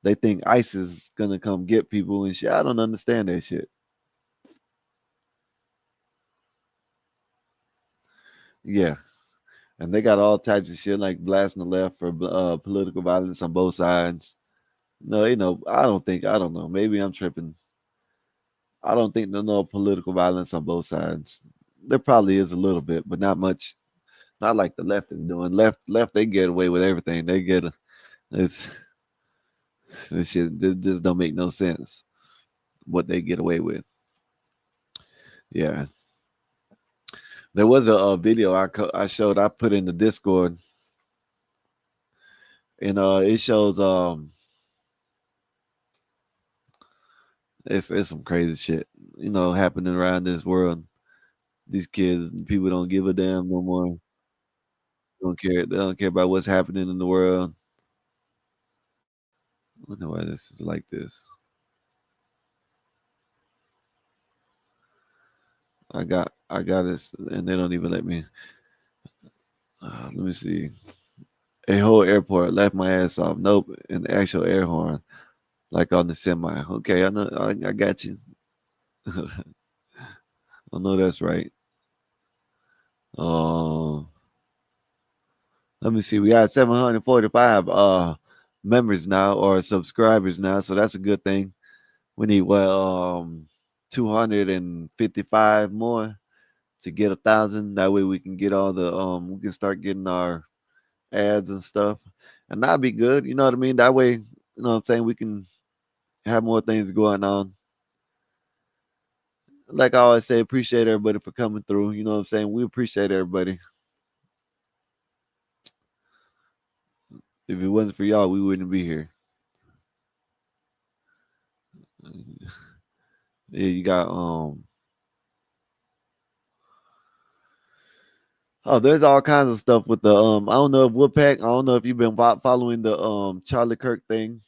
they think ICE is gonna come get people and shit. I don't understand that shit. Yeah, and they got all types of shit like blasting the left for political violence on both sides. No, I don't know. Maybe I'm tripping. I don't think there's no political violence on both sides. There probably is a little bit, but not much. Not like the left is doing. Left, they get away with everything. They get it's this shit. It just don't make no sense what they get away with. Yeah, there was a video I showed. I put in the Discord, and it shows it's some crazy shit happening around this world. These kids, people don't give a damn no more. Don't care. They don't care about what's happening in the world. I wonder why this is like this. I got this, and they don't even let me. Let me see. A whole airport left my ass off. Nope, an actual air horn, like on the semi. Okay, I know. I got you. I know that's right. Let me see. We got 745 members now or subscribers now, so that's a good thing. We need 255 more to get 1,000. That way we can get all the we can start getting our ads and stuff, and that'd be good. You know what I mean? That way, you know what I'm saying, we can have more things going on. Like I always say, appreciate everybody for coming through. You know what I'm saying? We appreciate everybody. If it wasn't for y'all, we wouldn't be here. Yeah, you got oh, there's all kinds of stuff with the I don't know if Woodpack, I don't know if you've been following the Charlie Kirk thing.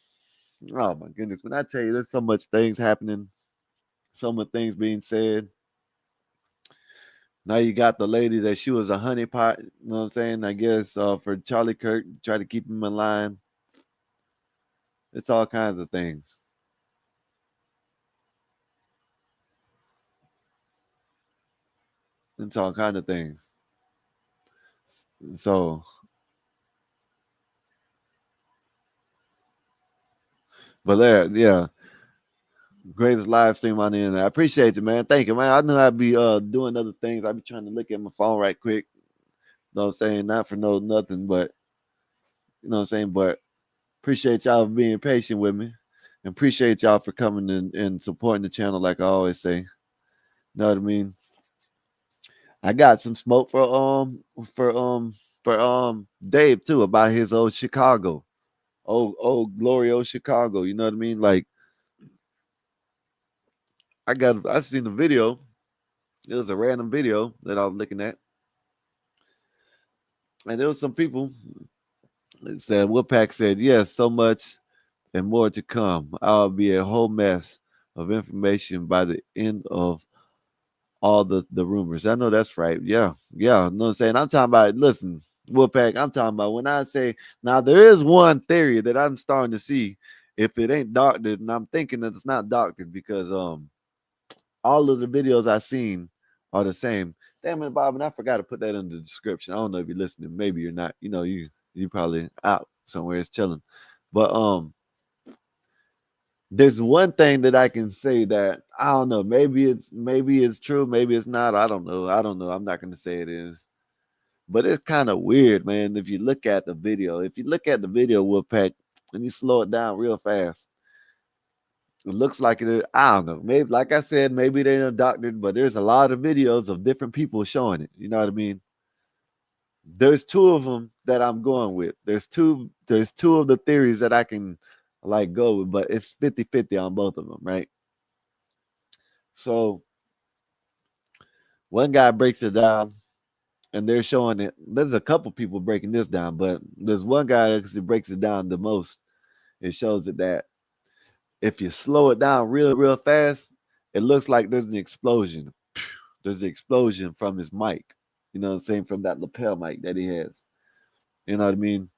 Oh my goodness, when I tell you there's so much things happening, so much things being said. Now you got the lady that she was a honeypot, you know what I'm saying? I guess for Charlie Kirk, try to keep him in line. It's all kinds of things. It's all kinds of things. So, but there, yeah, greatest live stream on the internet. I appreciate you, man. Thank you, man. I knew I'd be doing other things. I'd be trying to look at my phone right quick. You know what I'm saying? Not for nothing, but you know what I'm saying? But appreciate y'all for being patient with me. And appreciate y'all for coming in and supporting the channel, like I always say. You know what I mean? I got some smoke for Dave too about his old Chicago. Old glory old Chicago. You know what I mean? Like I seen the video. It was a random video that I was looking at. And there was some people that said, Woodpack said, yes, so much and more to come. I'll be a whole mess of information by the end of all the rumors. I know that's right. Yeah. Yeah. You know what I'm saying? I'm talking about, listen, Woodpack, I'm talking about when I say, now there is one theory that I'm starting to see. If it ain't doctored, and I'm thinking that it's not doctored because all of the videos I've seen are the same. Damn it, Bob, and I forgot to put that in the description. I don't know if you're listening. Maybe you're not. You know, you probably out somewhere, it's chilling. But there's one thing that I can say that I don't know. Maybe it's true. Maybe it's not. I don't know. I'm not going to say it is. But it's kind of weird, man. If you look at the video, Woodpack, and you slow it down real fast, it looks like it. I don't know. Maybe, like I said, maybe they're doctored, but there's a lot of videos of different people showing it. You know what I mean? There's two of them that I'm going with. There's two of the theories that I can like go with, but it's 50-50 on both of them, right? So one guy breaks it down and they're showing it. There's a couple people breaking this down, but there's one guy that actually breaks it down the most. It shows it that if you slow it down real fast, it looks like there's an explosion. There's an explosion from his mic. You know what I'm saying? From that lapel mic that he has. You know what I mean?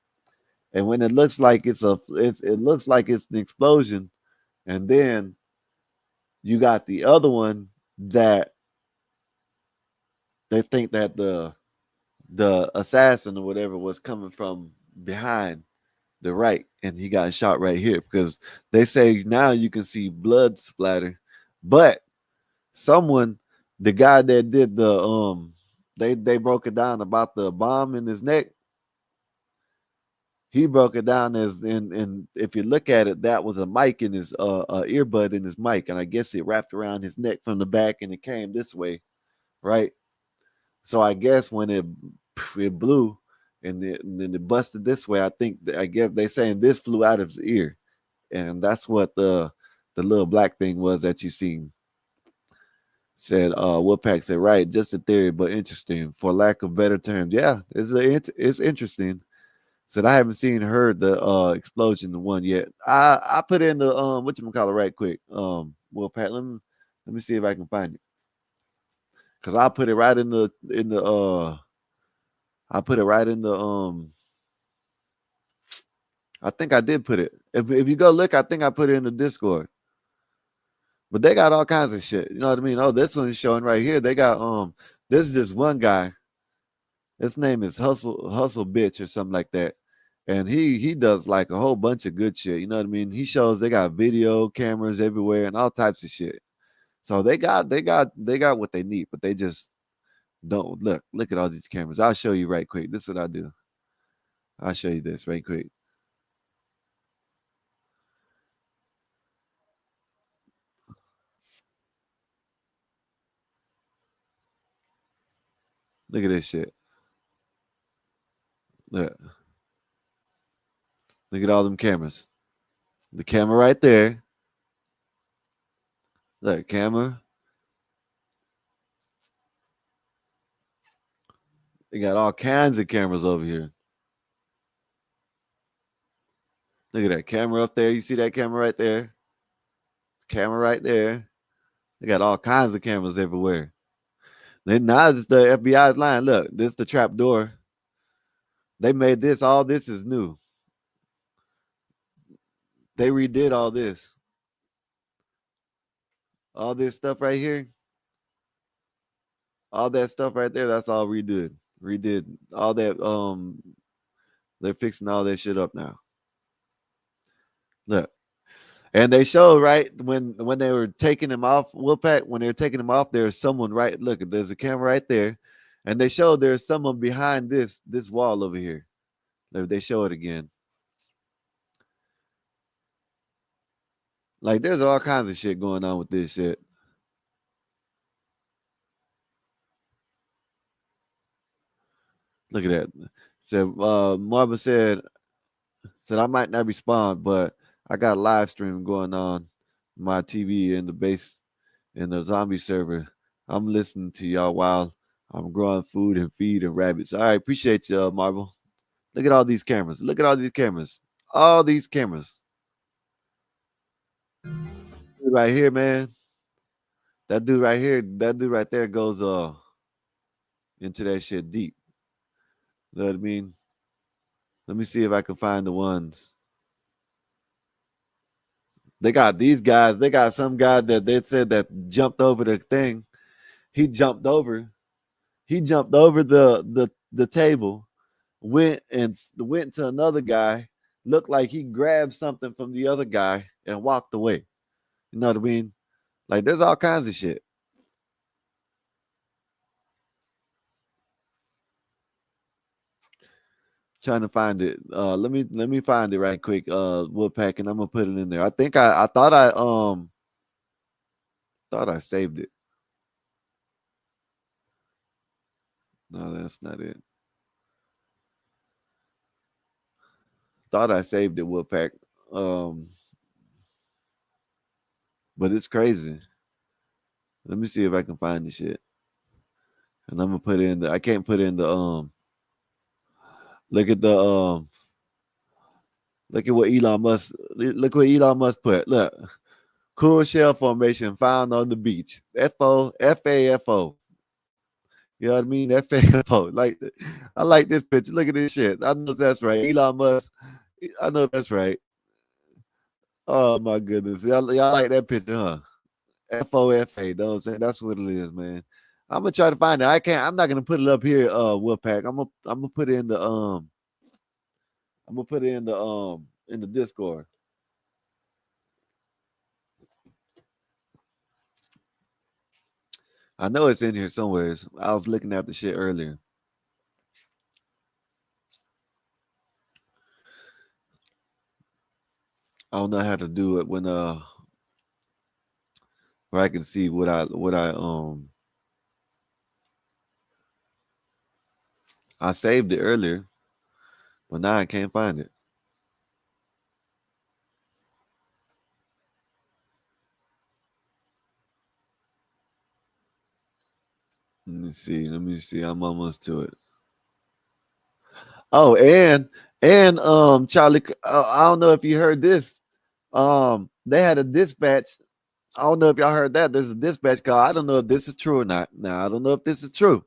And when it looks like it looks like it's an explosion, and then you got the other one that they think that the the assassin or whatever was coming from behind the right, and he got shot right here because they say now you can see blood splatter, but someone, the guy that did the they broke it down about the bomb in his neck. He broke it down as in if you look at it, that was a mic in his earbud in his mic, and I guess it wrapped around his neck from the back and it came this way, right? So I guess when it blew and then it busted this way, I guess they saying this flew out of his ear, and that's what the little black thing was that you seen. Said Wolfpack said, right, just a theory, but interesting. For lack of better terms, yeah, it's interesting. Said I haven't heard the explosion one yet. I put in the whatchamacallit right quick. Wolfpack, let me see if I can find it. Cause I put it right in the I put it right in the I think I did put it. If you go look, I think I put it in the Discord. But they got all kinds of shit. You know what I mean? Oh, this one's showing right here. They got this is this one guy. His name is Hustle Bitch or something like that. And he does like a whole bunch of good shit. You know what I mean? He shows they got video cameras everywhere and all types of shit. So they got what they need, but they just don't look at all these cameras. I'll show you right quick. This is what I do. I'll show you this right quick. Look at this shit. Look at all them cameras. The camera right there. Look, camera. They got all kinds of cameras over here. Look at that camera up there. You see that camera right there? Camera right there. They got all kinds of cameras everywhere. Then now it's the FBI's line. Look, this is the trap door. They made this. All this is new. They redid all this. All this stuff right here. All that stuff right there, that's all redid. Redid all that. They're fixing all that shit up now. Look. And they showed right when they were taking him off, Wolfpack, when they were taking him off, there's someone right. Look, there's a camera right there. And they showed there's someone behind this wall over here. They show it again. Like there's all kinds of shit going on with this shit. Look at that. So Marvin said I might not respond, but I got a live stream going on my TV in the base in the zombie server. I'm listening to y'all while I'm growing food and feeding rabbits. All right, appreciate you, Marvel. Look at all these cameras. Look at all these cameras. All these cameras. Right here, man. That dude right here, that dude right there goes into that shit deep. You know what I mean? Let me see if I can find the ones. They got these guys. They got some guy that they said that jumped over the thing. He jumped over. He jumped over the table, went to another guy. Looked like he grabbed something from the other guy and walked away. You know what I mean? Like there's all kinds of shit. Trying to find it. Let me find it right quick. Wolfpack, and I'm gonna put it in there. I think I thought I saved it. No, that's not it. Thought I saved it, Wolfpack. But it's crazy. Let me see if I can find the shit. And I'm gonna put it in the I can't put in the look at the look at what Elon Musk put. Look. Cool shell formation found on the beach. FAFO. You know what I mean? FAFO. Like I like this picture. Look at this shit. I know that's right. Elon Musk. I know that's right. Oh my goodness. Y'all like that picture, huh? FOFA. That's what it is, man. I'm gonna try to find it. I can't. I'm not gonna put it up here. Wolfpack. I'm gonna put it in the I'm gonna put it in the Discord. I know it's in here somewhere. I was looking at the shit earlier. I don't know how to do it when where I can see what I saved it earlier, but now I can't find it. Let me see. Let me see. I'm almost to it. Oh, and Charlie, I don't know if you heard this. They had a dispatch. I don't know if y'all heard that. There's a dispatch call. I don't know if this is true or not. Now I don't know if this is true,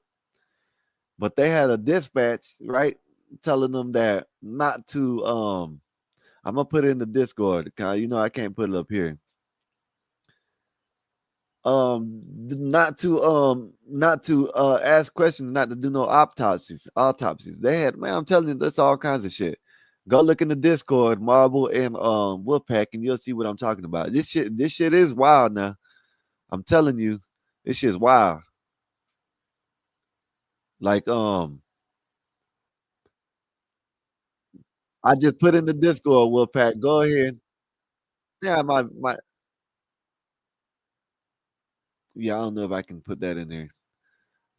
but they had a dispatch, right, telling them that not to. I'm gonna put it in the Discord. You know I can't put it up here. Not to ask questions, not to do no autopsies. They had, man, I'm telling you, that's all kinds of shit. Go look in the Discord, Marble and Wolfpack, and you'll see what I'm talking about. This shit is wild now. I'm telling you, this shit's wild. Like I just put in the Discord, Wolfpack. Go ahead. Yeah, yeah, I don't know if I can put that in there.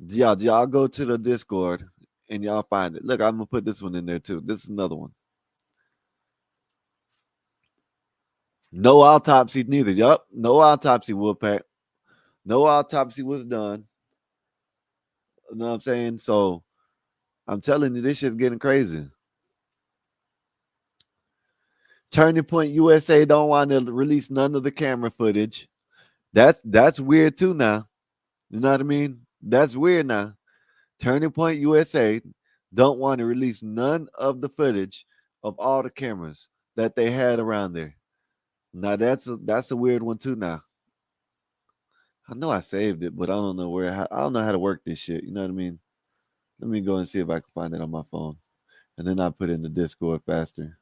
Y'all go to the Discord and y'all find it. Look, I'm gonna put this one in there too. This is another one. No autopsy neither. Yup, no autopsy, Wolfpack. No autopsy was done. You know what I'm saying? So I'm telling you, this shit's getting crazy. Turning Point USA don't want to release none of the camera footage. That's weird too now. You know what I mean? That's weird now. Turning Point USA don't want to release none of the footage of all the cameras that they had around there. Now that's a weird one too now. I know I saved it, but I don't know I don't know how to work this shit. You know what I mean? Let me go and see if I can find it on my phone. And then I put it in the Discord faster.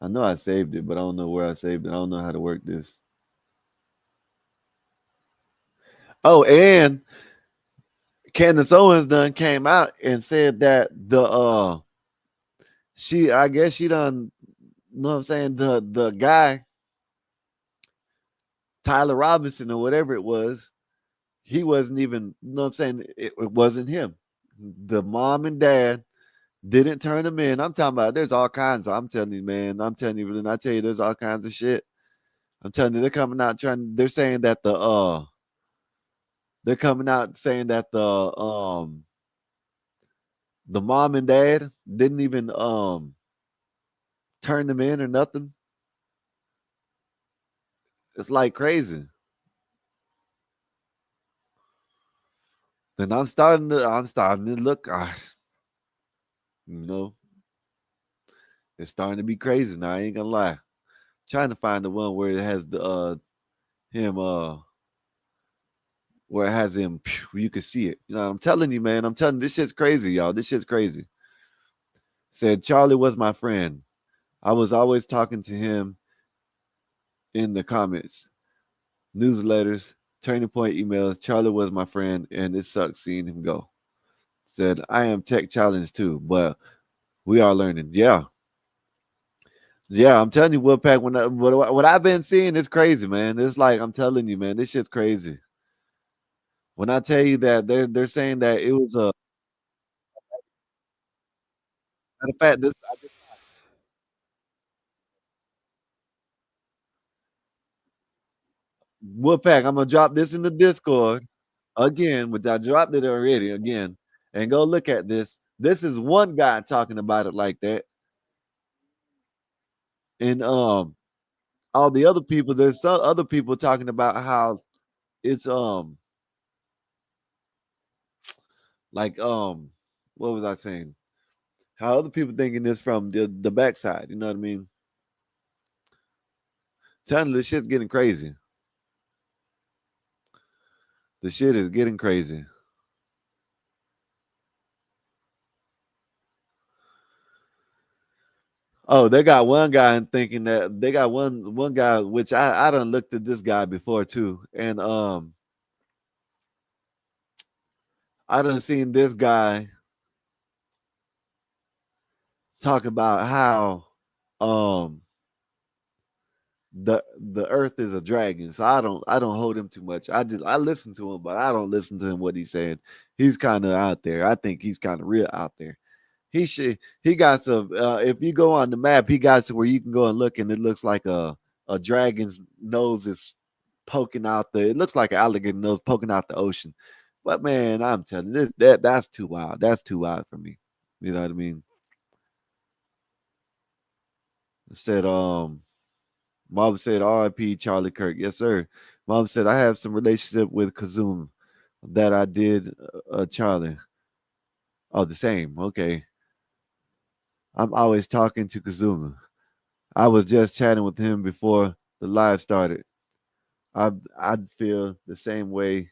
I know I saved it, but I don't know where I saved it. I don't know how to work this. Oh, and Candace Owens done came out and said that I guess she done, you know what I'm saying, the guy, Tyler Robinson or whatever it was, he wasn't even, you know what I'm saying, it wasn't him. The mom and dad didn't turn him in. I'm talking about there's all kinds of, I'm telling you, man, I'm telling you, and I tell you there's all kinds of shit. I'm telling you, they're coming out they're saying that they're coming out saying that the mom and dad didn't even turn them in or nothing. It's like crazy. Then I'm starting to look, you know, it's starting to be crazy now. I ain't gonna lie. Trying to find the one where it has the him where it has him, you can see it. You know, I'm telling you, man. I'm telling you, this shit's crazy, y'all. This shit's crazy. Said Charlie was my friend. I was always talking to him in the comments, newsletters, Turning Point emails. Charlie was my friend, and it sucks seeing him go. Said I am tech challenged too, but we are learning. Yeah. Yeah, I'm telling you, Wolfpack, what I've been seeing is crazy, man. It's like I'm telling you, man, this shit's crazy. When I tell you that they're saying that it was a matter of fact, Wolfpack, I'm gonna drop this in the Discord again, which I dropped it already again, and go look at this. This is one guy talking about it like that, and all the other people. There's some other people talking about how it's like what was I saying? How other people thinking this from the backside. You know what I mean? Telling you, this shit's getting crazy. The shit is getting crazy. Oh, they got one guy and thinking that they got one guy, which I done looked at this guy before too, and I done seen this guy talk about how the earth is a dragon. So I don't hold him too much. I listen to him, but I don't listen to him what he's saying. He's kind of out there. I think he's kind of real out there. He got some if you go on the map, he got to where you can go and look and it looks like a dragon's nose is poking out it looks like an alligator nose poking out the ocean. But man, I'm telling you, that's too wild. That's too wild for me. You know what I mean? It said Mom said R.I.P. Charlie Kirk. Yes, sir. Mom said I have some relationship with Kazum that I did Charlie. Oh, the same. Okay. I'm always talking to Kazuma. I was just chatting with him before the live started. I'd feel the same way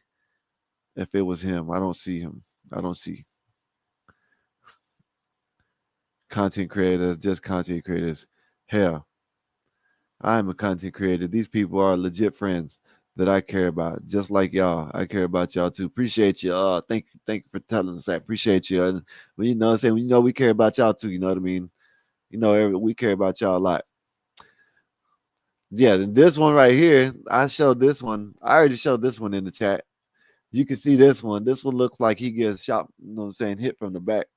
if it was him. I don't see him. I don't see content creators, just content creators. Hell, I'm a content creator. These people are legit friends that I care about, just like y'all. I care about y'all too. Appreciate you. Thank you for telling us that. Appreciate you. And you know what I'm saying, you know we care about y'all too. You know what I mean? You know, we care about y'all a lot. Yeah, this one right here, I showed this one. I already showed this one in the chat. You can see this one. This one looks like he gets shot, you know what I'm saying, hit from the back.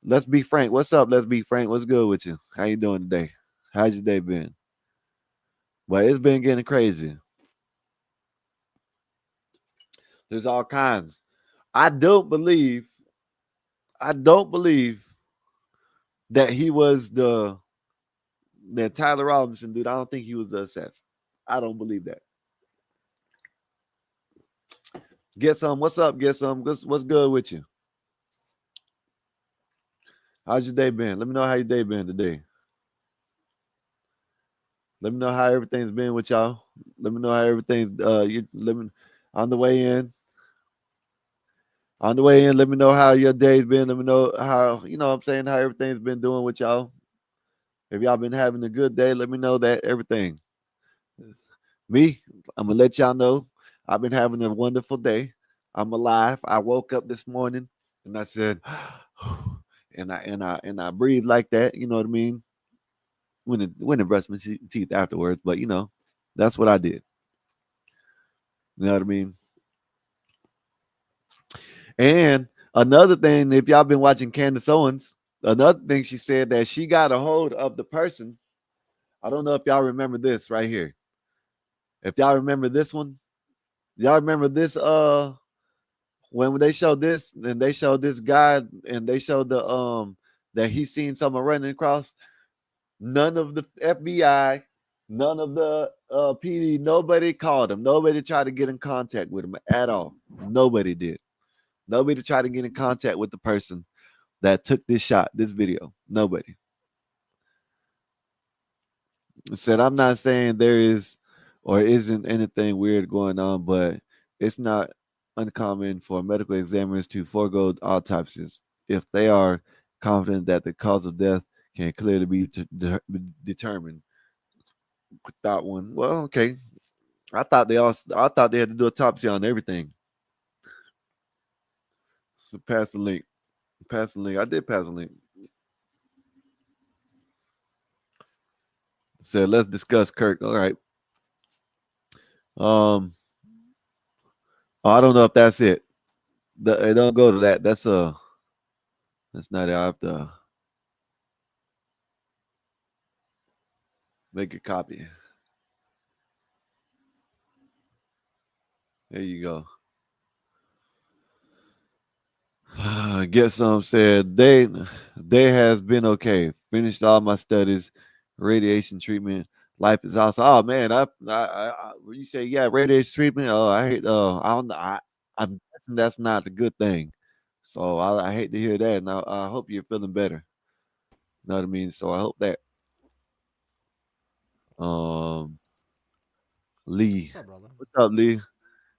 Let's be frank. What's up? Let's be frank. What's good with you? How you doing today? How's your day been? Well, it's been getting crazy. There's all kinds. I don't believe that he was that Tyler Robinson dude. I don't think he was the assassin. I don't believe that. Get some. What's up? Get some. What's good with you? How's your day been? Let me know how your day been today. Let me know how everything's been with y'all. Let me know how everything's on the way in. On the way in, let me know how your day's been. Let me know how, you know what I'm saying, how everything's been doing with y'all. If y'all been having a good day, let me know that everything. Me, I'm gonna let y'all know I've been having a wonderful day. I'm alive. I woke up this morning and I said, and I breathed like that. You know what I mean? When it brushed my teeth afterwards, but you know, that's what I did. You know what I mean? And another thing, if y'all been watching Candace Owens, another thing she said that she got a hold of the person. I don't know if y'all remember this right here. If y'all remember this one, y'all remember this when they showed this and they showed this guy and they showed the that he seen someone running across. None of the FBI, none of the PD, nobody called him. Nobody tried to get in contact with him at all. Nobody did. Nobody tried to get in contact with the person that took this shot, this video. Nobody. Said, I'm not saying there is or isn't anything weird going on, but it's not uncommon for medical examiners to forego autopsies if they are confident that the cause of death can clearly be determined without one. Well, okay. I thought they had to do autopsy on everything. So pass the link. Pass the link. I did pass the link. Said, let's discuss Kirk. All right. I don't know if that's it. It don't go to that. That's not it. I have to make a copy. There you go. Get some said they has been okay. Finished all my studies, radiation treatment. Life is awesome. Oh man, you say yeah, radiation treatment. Oh, I hate. I don't know. I'm guessing that's not a good thing. So I hate to hear that. And I hope you're feeling better. You know what I mean? So I hope that. Um, Lee. What's up, brother? What's up, Lee?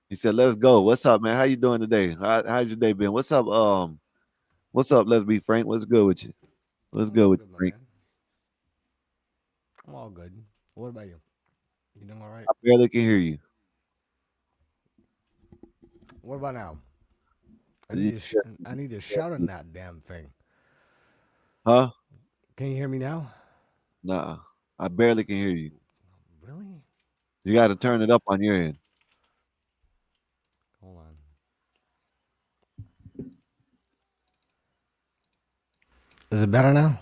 He said, "Let's go." What's up, man? How you doing today? How's your day been? What's up? What's up? Let's be Frank. What's good with you? What's I'm good all with good, you, my Frank? man. I'm all good. What about you? You doing all right? I barely can hear you. What about now? You said- I need to shout on that damn thing. Huh? Can you hear me now? Nah, I barely can hear you. Really? You got to turn it up on your end. Hold on. Is it better now?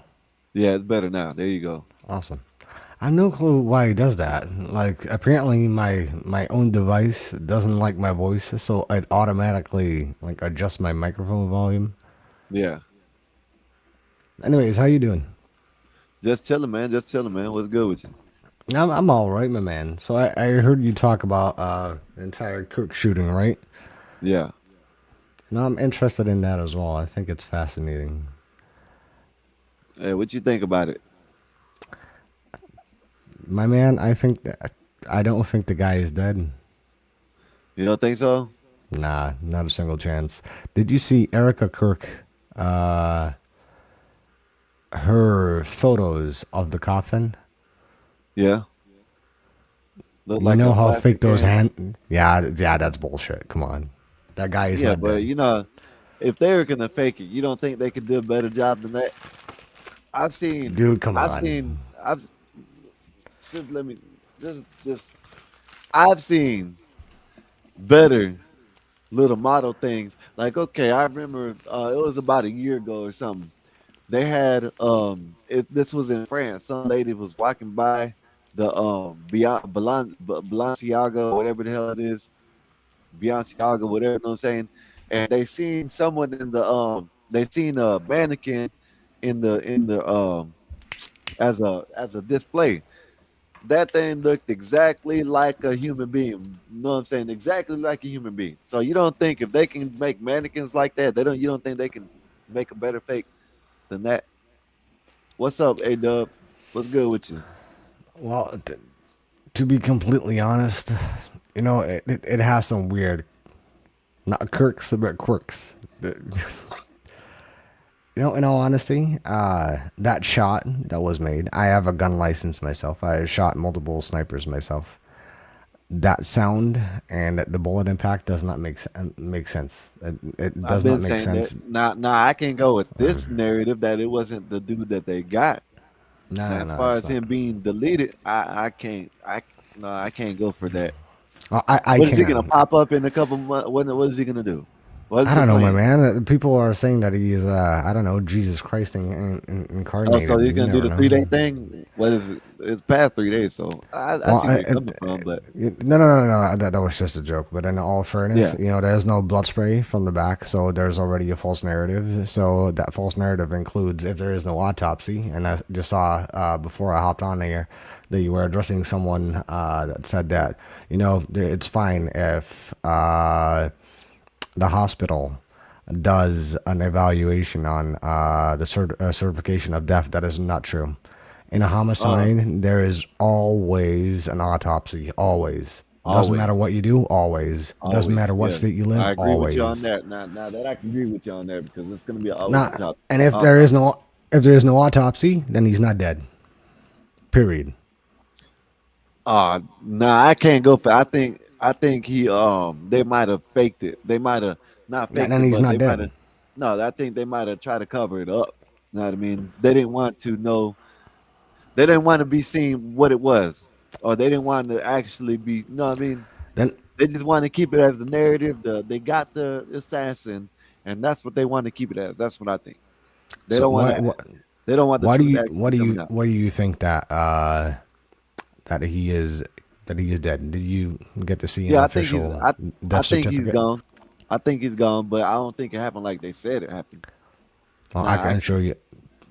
Yeah, it's better now. There you go. Awesome. I have no clue why he does that. Like, apparently my own device doesn't like my voice, so it automatically like adjusts my microphone volume. Yeah, Anyways, how you doing? just chilling, man. Just chilling, man. What's good with you? I'm all right, my man. So I heard you talk about the entire Kirk shooting, right? Yeah. No, I'm interested in that as well. I think it's fascinating. Hey, what you think about it? My man, I don't think the guy is dead. You don't think so? Nah, not a single chance. Did you see Erica Kirk? Her photos of the coffin. Yeah. Look You like know a how plastic fake those can. hand? Yeah, that's bullshit. Come on, that guy is Yeah, not but dead. you know, if they were gonna fake it, you don't think they could do a better job than that? I've seen, Dude, come I've on. seen, I've just let me just I've seen better little model things. Like, okay, I remember it was about a year ago or something. They had this was in France. Some lady was walking by the Balenciaga, whatever the hell it is, Balenciaga, whatever, you know what I'm saying? And they seen someone in the they seen a mannequin in the as a display. That thing looked exactly like a human being. You know what I'm saying? Exactly like a human being. So you don't think if they can make mannequins like that, you don't think they can make a better fake than that? What's up, A Dub? What's good with you? Well, to be completely honest, it has some weird, not quirks, but quirks. In all honesty, that shot that was made, I have a gun license myself. I shot multiple snipers myself. That sound and the bullet impact does not make sense. It I've does not been make saying that. sense. Now I can go with this narrative that it wasn't the dude that they got. No, Now, no, as no, far it's as not. him being deleted, I can't. I can't go for that. I What is he gonna can. pop up in a couple months? What is he gonna do? What's I the don't know, my plan? man. People are saying that he is, I don't know, Jesus Christ Oh, so incarnated. he's You gonna do never the know. 3 day thing? What is it? It's past 3 days, so I Well, see where you're coming from, but no. That was just a joke. But in all fairness, yeah, there's no blood spray from the back, so there's already a false narrative. So that false narrative includes if there is no autopsy. And I just saw before I hopped on here that you were addressing someone that said that it's fine if the hospital does an evaluation on the certification of death. That is not true. In a uh, homicide, there is always an autopsy. Always. Doesn't matter always, what you do. Always. Doesn't always, matter what yeah. state you live. I agree with you on Always. that. Now that I can agree with you on that because it's gonna be always a Not. top And if there is autopsy. no if there is no autopsy, then he's not dead. Period. Nah, I can't go for. I think he they might have faked it. They might have not Yeah, faked then it, he's but they not might dead. have. No, I think they might have tried to cover it up. You know what I mean? They didn't want to know. They didn't want to be seen what it was, or they didn't want to actually be. You know what I mean? Then They just want to keep it as the narrative. They got the assassin, and that's what they want to keep it as. That's what I think. They so don't want why to. why They don't want the why do truth you actually coming out. what do you think that he is dead? Did you get to see an Yeah, I think he's. official I death think he's certificate? gone. I think he's gone, but I don't think it happened like they said it happened. Well, I Nah, I can show can't. you.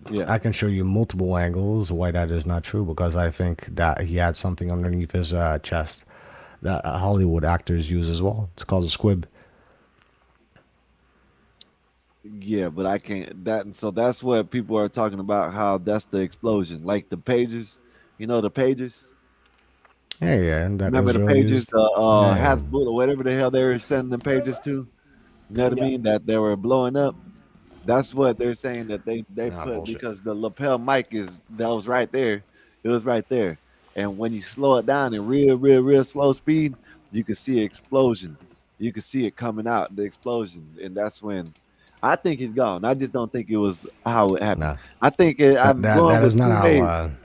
Yeah. I can show you multiple angles why that is not true because I think that he had something underneath his chest that Hollywood actors use as well. It's called a squib. Yeah, but I can't that and so that's what people are talking about how that's the explosion. Like the pagers, the pagers? Yeah. That Remember the Israel pages, used. Yeah. Hasbull or whatever the hell they were sending them pages to? You know what I mean? That they were blowing up. That's what they're saying that they Nah, put bullshit. because the lapel mic is that was right there. It was right there. And when you slow it down in real slow speed, you can see an explosion. You can see it coming out, the explosion. And that's when I think he's gone. I just don't think it was how it happened. No, I think I'm going that is with not two how. ways. It's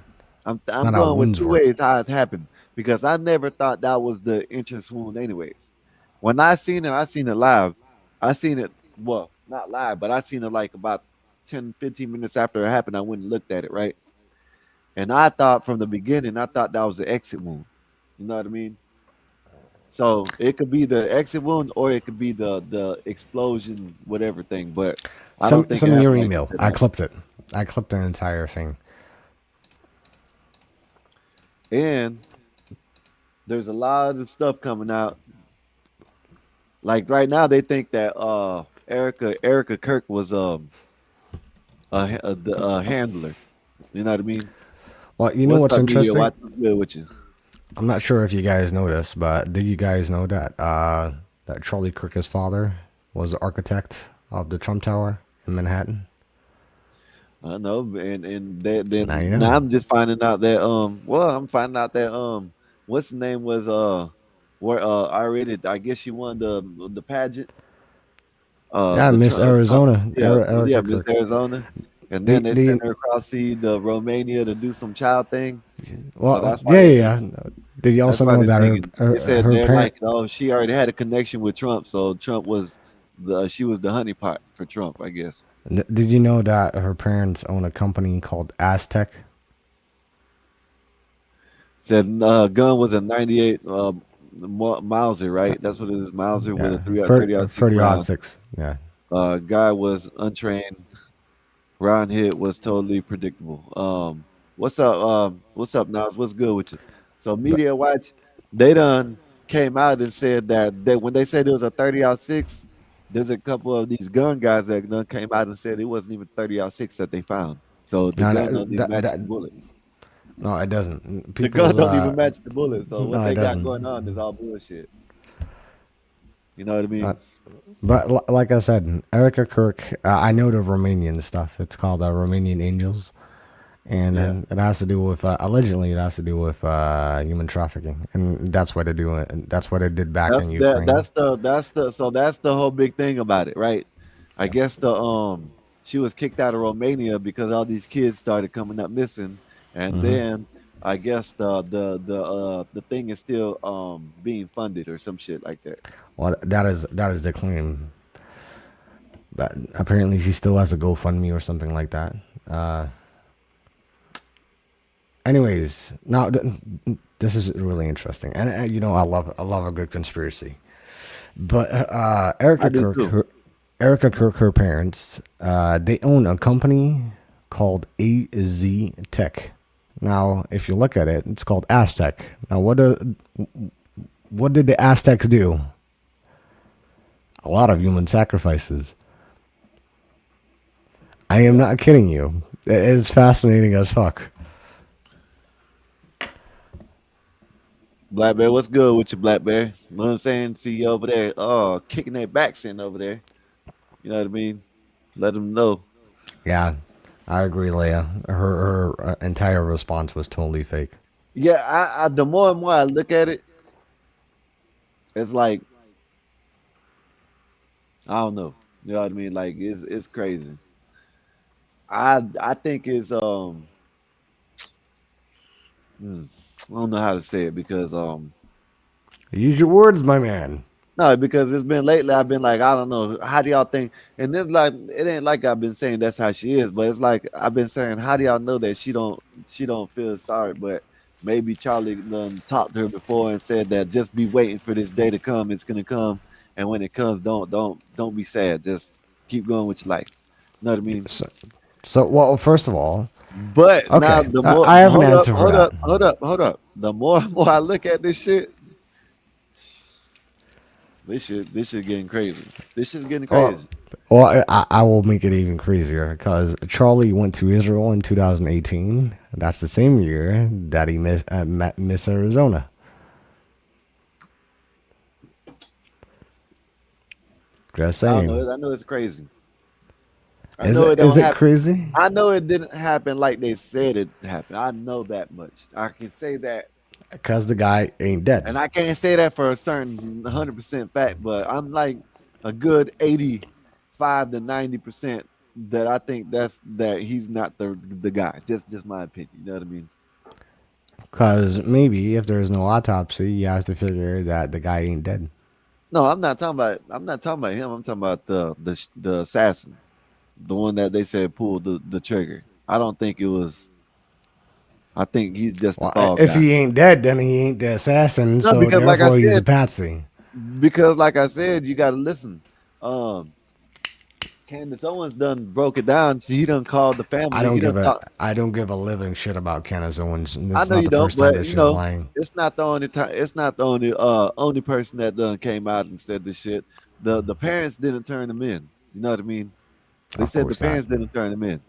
I'm not how going with wounds two work. ways how it happened because I never thought that was the entrance wound anyways. When I seen it live. I seen it, well, not live, but I seen it like about 10, 15 minutes after it happened. I went and looked at it, right? And I thought from the beginning, I thought that was the exit wound. You know what I mean? So it could be the exit wound or it could be the explosion, whatever thing. But I don't think it Send me your happened like email. that. I clipped it. I clipped the entire thing. And there's a lot of stuff coming out. Like right now, they think that Erica Kirk was a handler. You know what I mean? Well, you know What's what's up, media? interesting? What's good with you? I'm not sure if you guys know this, but did you guys know that that Charlie Kirk's father was the architect of the Trump Tower in Manhattan? I know, and Now you then know. now I'm just finding out that I'm finding out that what's the name was where already I guess she won the pageant Yeah, Miss Trump, Arizona, yeah, Erica Miss Kirk. Arizona, and then they The sent her across the Romania to do some child thing. So well, that's why yeah. Did you that's also why know they're that thinking. They said her they're parent? like, oh, she already had a connection with Trump, so Trump was she was the honeypot for Trump, I guess. Did you know that her parents own a company called Aztec? Said gun was a 98 Mauser, right? That's what it is, Mauser with a Yeah, 30-06 30 odd round. six. Yeah. Guy was untrained. Round hit was totally predictable. What's up, Nas? What's good with you? So But Media Watch, they done came out and said that when they said it was a 30-06, there's a couple of these gun guys that done came out and said it wasn't even 30-06 that they found. So the no, gun don't even match the bullet. no, it doesn't. The gun People's don't even match the bullet. So what no, it they got going on is doesn't. all bullshit. You know what I Uh, mean? but like I said, Erica Kirk, I know the Romanian stuff. It's called Romanian Angels, and Yeah. it has to do with allegedly it has to do with human trafficking, and that's what they do. And that's what they did back in Ukraine. That's the whole big thing about it, right? I guess she was kicked out of Romania because all these kids started coming up missing, and Hmm. then I guess the thing is still being funded or some shit like that. Well, that is the claim. But apparently, she still has a GoFundMe or something like that. Anyways, now this is really interesting, and you know I love a good conspiracy. But I do too. Erica Kirk, her parents, they own a company called AZ Tech. Now, if you look at it, it's called Aztec. Now, what did the Aztecs do? A lot of human sacrifices. I am not kidding you. It's fascinating as fuck. Black Bear, what's good with you, Black Bear? You know what I'm saying? See you over there, kicking that back sitting over there. You know what I mean? Let them know. Yeah, I agree, Leia. Her entire response was totally fake. Yeah, I the more and more I look at it, it's like I don't know. You know what I mean? Like it's crazy. I think it's I don't know how to say it because Use your words, my man. no, because it's been lately I've been like, I don't know, how do y'all think? And it's like it ain't like I've been saying that's how she is, but it's like I've been saying, how do y'all know that she don't feel sorry, but maybe Charlie done talked to her before and said that just be waiting for this day to come, it's gonna come, and when it comes, don't be sad. Just keep going with your life. You know what I mean? So well, first of all, But now okay, the more I have an hold up, answer for hold that. up, hold up, hold up. The more and more I look at this shit, this shit getting crazy. This shit's getting Well, crazy. well, I will make it even crazier because Charlie went to Israel in 2018. That's the same year that he met Miss Arizona. Just I don't saying. know. I know it's crazy. I Is know it it don't happen. crazy? I know it didn't happen like they said it happened. I know that much. I can say that, Because the guy ain't dead. and I can't say that for a certain 100% fact, but I'm like a good 85 to 90% that I think that he's not the guy. Just my opinion. You know what I mean? Because maybe if there's no autopsy, you have to figure that the guy ain't dead. No, I'm not talking about. I'm not talking about him. I'm talking about the assassin, the one that they said pulled the trigger. I don't think it was. I think he's just the Well, fall if guy. he ain't dead, then he ain't the assassin. No, So because like I therefore, he's a said, patsy. you got to listen. Candace Owens done broke it down. He done called the family. I don't He give done a talk. I don't give a living shit about Candace Owens. And I it's know not you the don't, first time that but she's you know, lying. it's not the only time. It's not the only person that done came out and said this shit. The parents didn't turn them in. You know what I mean? They Of said the course not. parents didn't turn them in.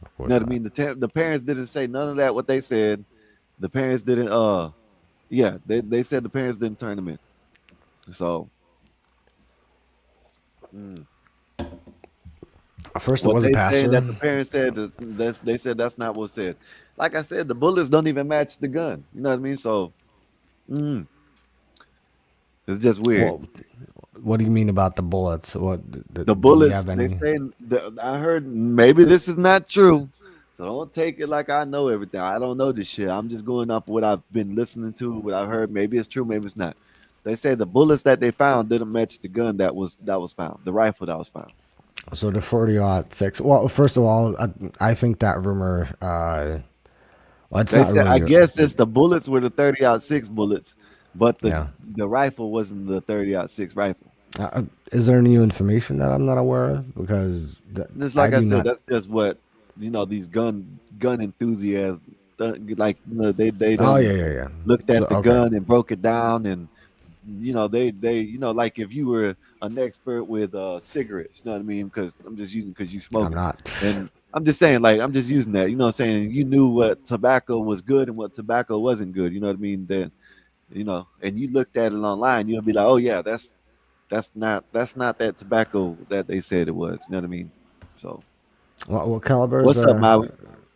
Of You course know what I not. mean? The parents didn't say none of that. What they said, the parents didn't. Yeah, they said the parents didn't turn them in. So, mm. First, it What was a they saying pastor. that the parents said they said that's not what said. Like I said, the bullets don't even match the gun. You know what I mean? So, mm, it's just weird. Well, what do you mean about the bullets? What The do you bullets have they any? say I heard maybe this is not true. So don't take it like I know everything. I don't know this shit. I'm just going off what I've been listening to, what I've heard. Maybe it's true, maybe it's not. They say the bullets that they found didn't match the gun that was found, the rifle that was found. So the 40-06. Well, first of all, I think that rumor. Well, it's They not said I really. guess it's the bullets were the 30-06 bullets, but Yeah. the rifle wasn't the 30-06 rifle. Is there new information that I'm not aware of? Because Just I like I do said, not. that's just what these gun enthusiasts like. They Oh done yeah, yeah, yeah. looked So, at the okay. gun and broke it down, and they like if you were an expert with cigarettes, you know what I mean? Because I'm just using because you I'm smoke it, not. and I'm just saying like I'm just using that, you know what I'm saying? You knew what tobacco was good and what tobacco wasn't good, you know what I mean? Then and you looked at it online, you'll be like, oh yeah, that's not that tobacco that they said it was, you know what I mean? So What calibers what's up, are? Maui?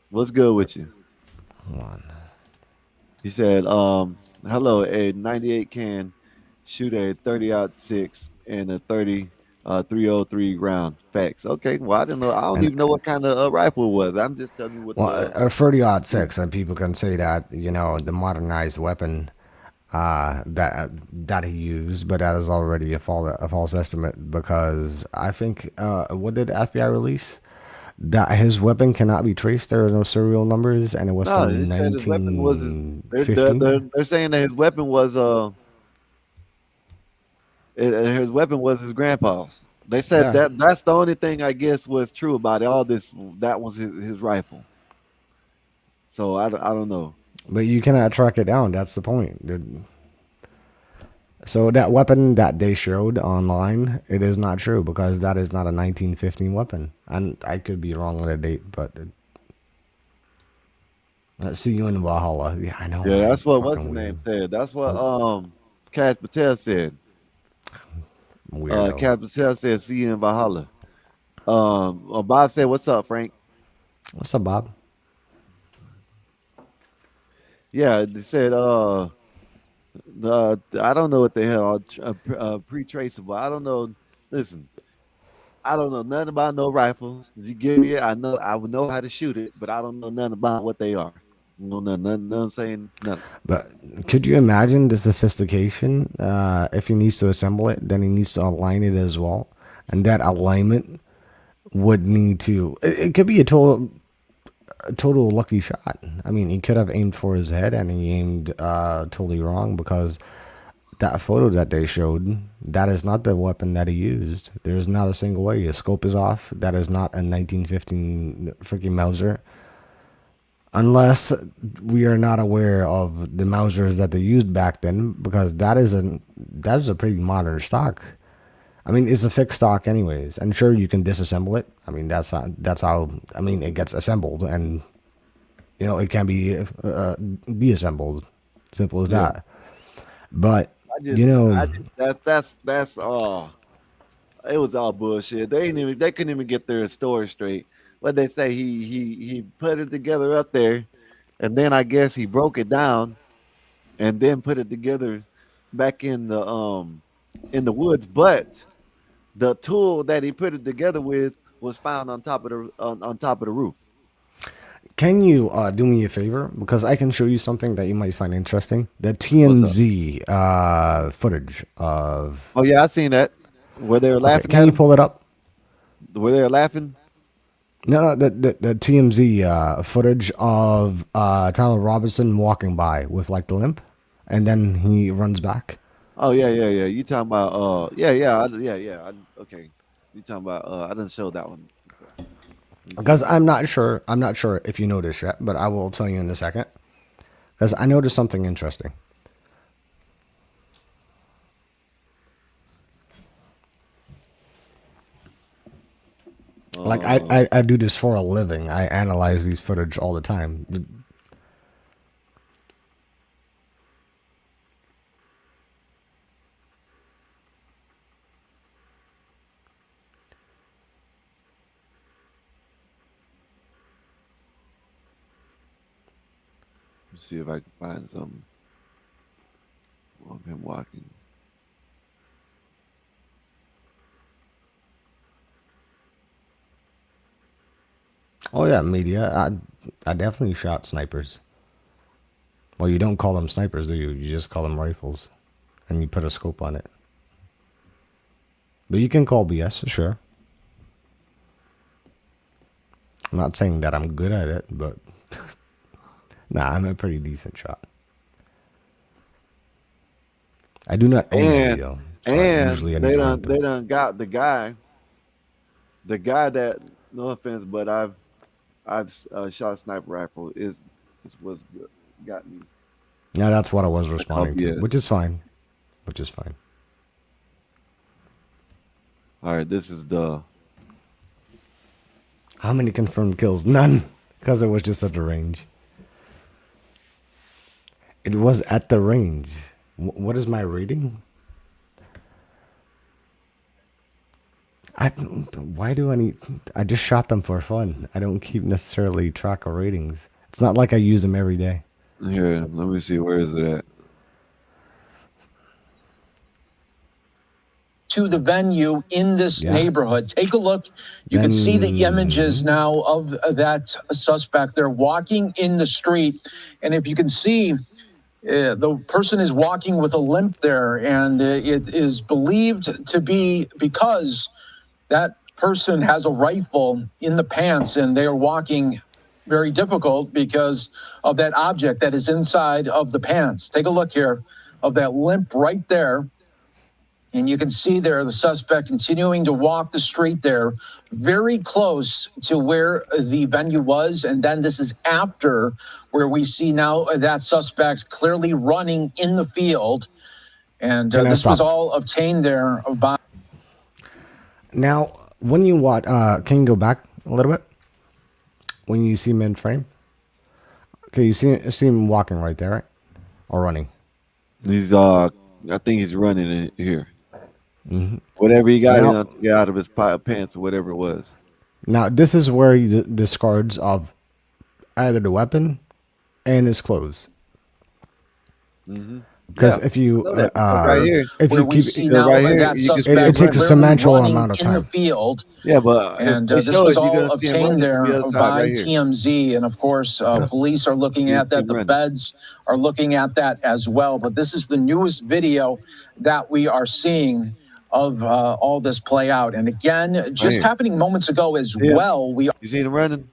What's good with you? Hold on. He said, hello, a 98 can shoot a 30-06 and a 303 round. Facts. Okay. Well, I didn't know. I don't And even know what kind of rifle it was. I'm just telling you what well, the. a 30-06, and people can say that the modernized weapon that he used, but that is already a false estimate because I think what did the FBI release? That his weapon cannot be traced. There are no serial numbers, and it was No, from they said his weapon was his. They're 1950. saying that his weapon was his weapon was his grandpa's. They said Yeah, that's the only thing I guess was true about it. All this that was his rifle. So I don't know. but you cannot track it down. That's the point. So that weapon that they showed online, it is not true because that is not a 1915 weapon. And I could be wrong on the date, but let's see you in Valhalla. Yeah, I know. Yeah, I'm that's what what's fucking his name weird. said. That's what I'm Cash Patel said. weirdo. Cash Patel said, "See you in Valhalla." Bob said, "What's up, Frank?" What's up, Bob? Yeah, they said, I don't know what the hell, pre-traceable. I don't know. Listen, I don't know nothing about no rifles. If you give me it, I would know how to shoot it, but I don't know nothing about what they are. No, nothing. I'm saying nothing. But could you imagine the sophistication? If he needs to assemble it, then he needs to align it as well, and that alignment would need to. It could be a total lucky shot. I mean, he could have aimed for his head, and he aimed totally wrong because that photo that they showed, that is not the weapon that he used. There's not a single way. His scope is off. That is not a 1915 freaking Mauser. Unless we are not aware of the Mausers that they used back then, because that is a pretty modern stock. I mean, it's a fixed stock anyways, and sure you can disassemble it. I mean, that's how. I mean, it gets assembled, and it can be deassembled. Simple as Yeah, that. But I just it was all bullshit. They couldn't even get their story straight. What they say he put it together up there, and then I guess he broke it down, and then put it together back in the woods. But the tool that he put it together with was found on top of the roof. Can you do me a favor? Because I can show you something that you might find interesting. The What's up? TMZ footage of. Oh yeah, I seen that. Where they were Okay, laughing can at you him. pull it up? Where they were laughing. No, the TMZ footage of Tyler Robinson walking by with like the limp, and then he runs back. Oh yeah. You talking about okay. You talking about I didn't show that one. Let me see. Because I'm not sure. I'm not sure if you noticed yet, but I will tell you in a second. Because I noticed something interesting. Like I do this for a living. I analyze these footage all the time. Let's see if I can find something of him walking. Oh yeah, media. I definitely shot snipers. Well, you don't call them snipers, do you? You just call them rifles, and you put a scope on it. But you can call BS, sure. I'm not saying that I'm good at it, but nah, I'm a pretty decent shot. I do not own the And video, so I usually they need to done rent they it. done got the guy that, no offense, but I've shot a sniper rifle is what's got me. Yeah, that's what I was Oh responding to, yes. which is fine. Which is fine. All right, this is the How many confirmed kills? None, because it was just at the range. It was at the range. What is my rating? Why do I need? I just shot them for fun. I don't keep necessarily track of ratings. It's not like I use them every day. here. Let me see, where is it at? To the venue in this Yeah. neighborhood. Take a look. You can see the images now of that suspect. They're walking in the street. And if you can see, the person is walking with a limp there. And it is believed to be because that person has a rifle in the pants and they are walking very difficult because of that object that is inside of the pants. Take a look here of that limp right there. And you can see there the suspect continuing to walk the street there, very close to where the venue was. And then this is after where we see now that suspect clearly running in the field. And Can I this was stop? all obtained there by. Now, when you watch, can you go back a little bit? When you see him in frame? Okay, you see him walking right there, right? Or running? He's I think he's running in here. Mhm. Whatever he got Now- in, out of his pants or whatever it was. Now, this is where he discards of either the weapon and his clothes. Because if you right here, if Where you we keep see now right here, that you can see suspect it takes a clearly symmetrical running amount of in the time. field. Yeah, but And if this they show was it, you're all gonna see him obtained running there from the other side by right here. TMZ. And of course, police are looking You at see that. him The running. feds are looking at that as well. But this is the newest video that we are seeing of all this play out. And again, just here. happening moments ago as See him? well, we You seen him running?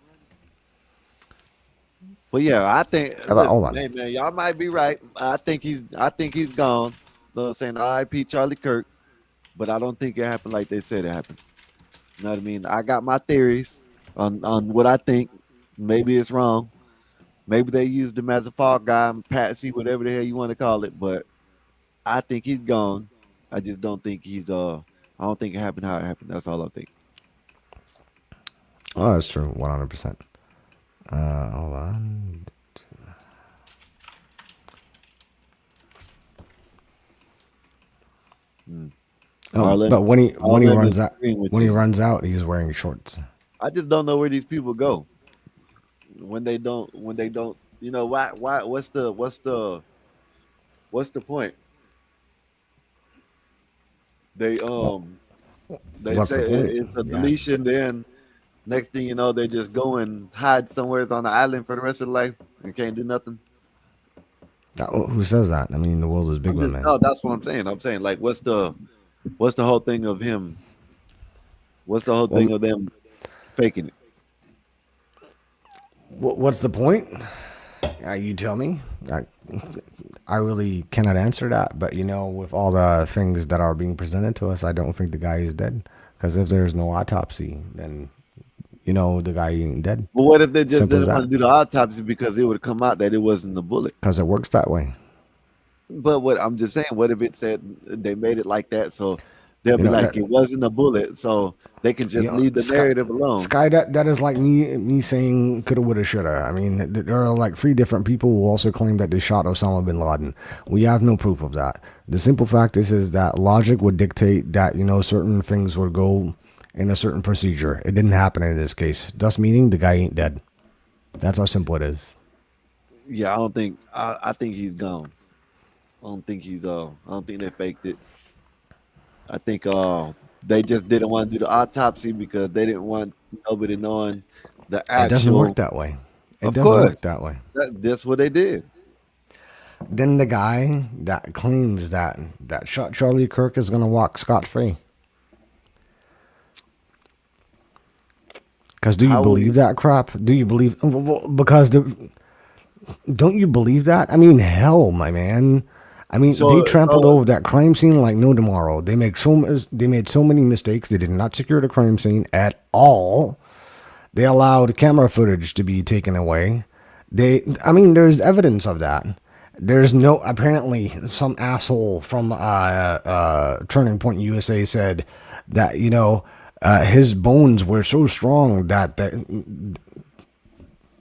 Well, yeah, I think. Hold on. Hey man, y'all might be right. I think he's gone. Know what I'm saying? R.I.P. Charlie Kirk, but I don't think it happened like they said it happened. You know what I mean? I got my theories on what I think. Maybe it's wrong. Maybe they used him as a fall guy, patsy, whatever the hell you want to call it. But I think he's gone. I just don't think he's I don't think it happened how it happened. That's all I think. Oh, that's true, 100%. Hold on. But when he Arlen runs is out, agreeing with when he you. runs out, he's wearing shorts. I just don't know where these people go when they don't. You know why? What's the point? They they What's the say point? it's a Yeah. deletion. Then next thing you know, they just go and hide somewhere on the island for the rest of their life and can't do nothing. Who says that? I mean, the world is big, man. No, that's what I'm saying. I'm saying like, what's the whole thing of him? What's the whole thing of them faking it? What's the point? You tell me. I really cannot answer that. But you know, with all the things that are being presented to us, I don't think the guy is dead. Because if there's no autopsy, then you know the guy ain't dead. But what if they just Simple as didn't want that. to do the autopsy because it would have come out that it wasn't the bullet? Because it works that way. But what I'm just saying, what if it said they made it like that, so they'll You be know, like that- it wasn't a bullet, so they can just You know, leave the Sky- narrative alone. Sky, that is like me saying coulda, woulda, shoulda. I mean, there are like 3 different people who also claim that they shot Osama bin Laden. We have no proof of that. The simple fact is that logic would dictate that, you know, certain things would go in a certain procedure. It didn't happen in this case. Thus meaning the guy ain't dead. That's how simple it is. Yeah, I don't think I think he's gone. I don't think they faked it. I think they just didn't want to do the autopsy because they didn't want nobody knowing the actual. It doesn't work that way. It Of doesn't work course. that way. That's what they did. Then the guy that claims that shot Charlie Kirk is gonna walk scot-free. Because do you How would believe that crap? Do you believe? Because don't you believe that? I mean, hell, my man. I mean, they trampled over that crime scene like no tomorrow. They made so many mistakes. They did not secure the crime scene at all. They allowed camera footage to be taken away. There's evidence of that. There's no, apparently some asshole from Turning Point USA said that, you know, his bones were so strong that